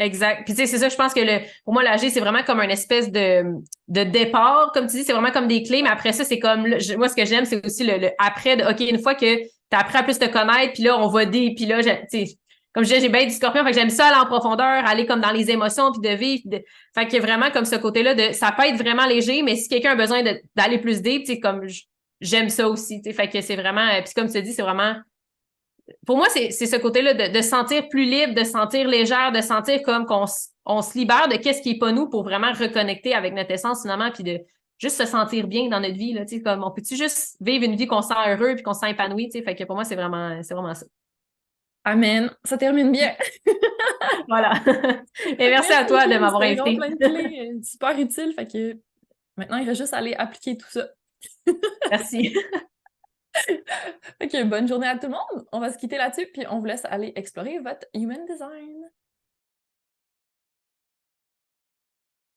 Exact. Puis tu sais, c'est ça, je pense que pour moi, l'AG, c'est vraiment comme une espèce de départ. Comme tu dis, c'est vraiment comme des clés, mais après ça, c'est comme, moi, ce que j'aime, c'est aussi le après de, OK, une fois que t'as appris à plus te connaître, puis là, on va puis là, tu sais, comme je disais, j'ai bien du scorpion, fait que j'aime ça aller en profondeur, aller comme dans les émotions, puis de vivre. Fait qu'il y a vraiment comme ce côté-là de, ça peut être vraiment léger, mais si quelqu'un a besoin d'aller plus deep, tu sais, comme, j'aime ça aussi, tu sais. Fait que c'est vraiment, puis comme tu te dis, c'est vraiment pour moi, c'est ce côté-là de se sentir plus libre, de se sentir légère, de sentir comme on se libère de qu'est-ce qui est pas nous pour vraiment reconnecter avec notre essence finalement, puis de juste se sentir bien dans notre vie, là, tu sais, comme on peut-tu juste vivre une vie qu'on se sent heureux puis qu'on se sent épanoui, tu sais, fait que pour moi, c'est vraiment ça. Amen, ça termine bien. Voilà. Et merci à Merci toi de Kim, m'avoir c'était vraiment invité. plein de clés super utiles. Fait que maintenant, il reste juste à aller appliquer tout ça. Merci. Ok, bonne journée à tout le monde. On va se quitter là-dessus, puis on vous laisse aller explorer votre Human Design.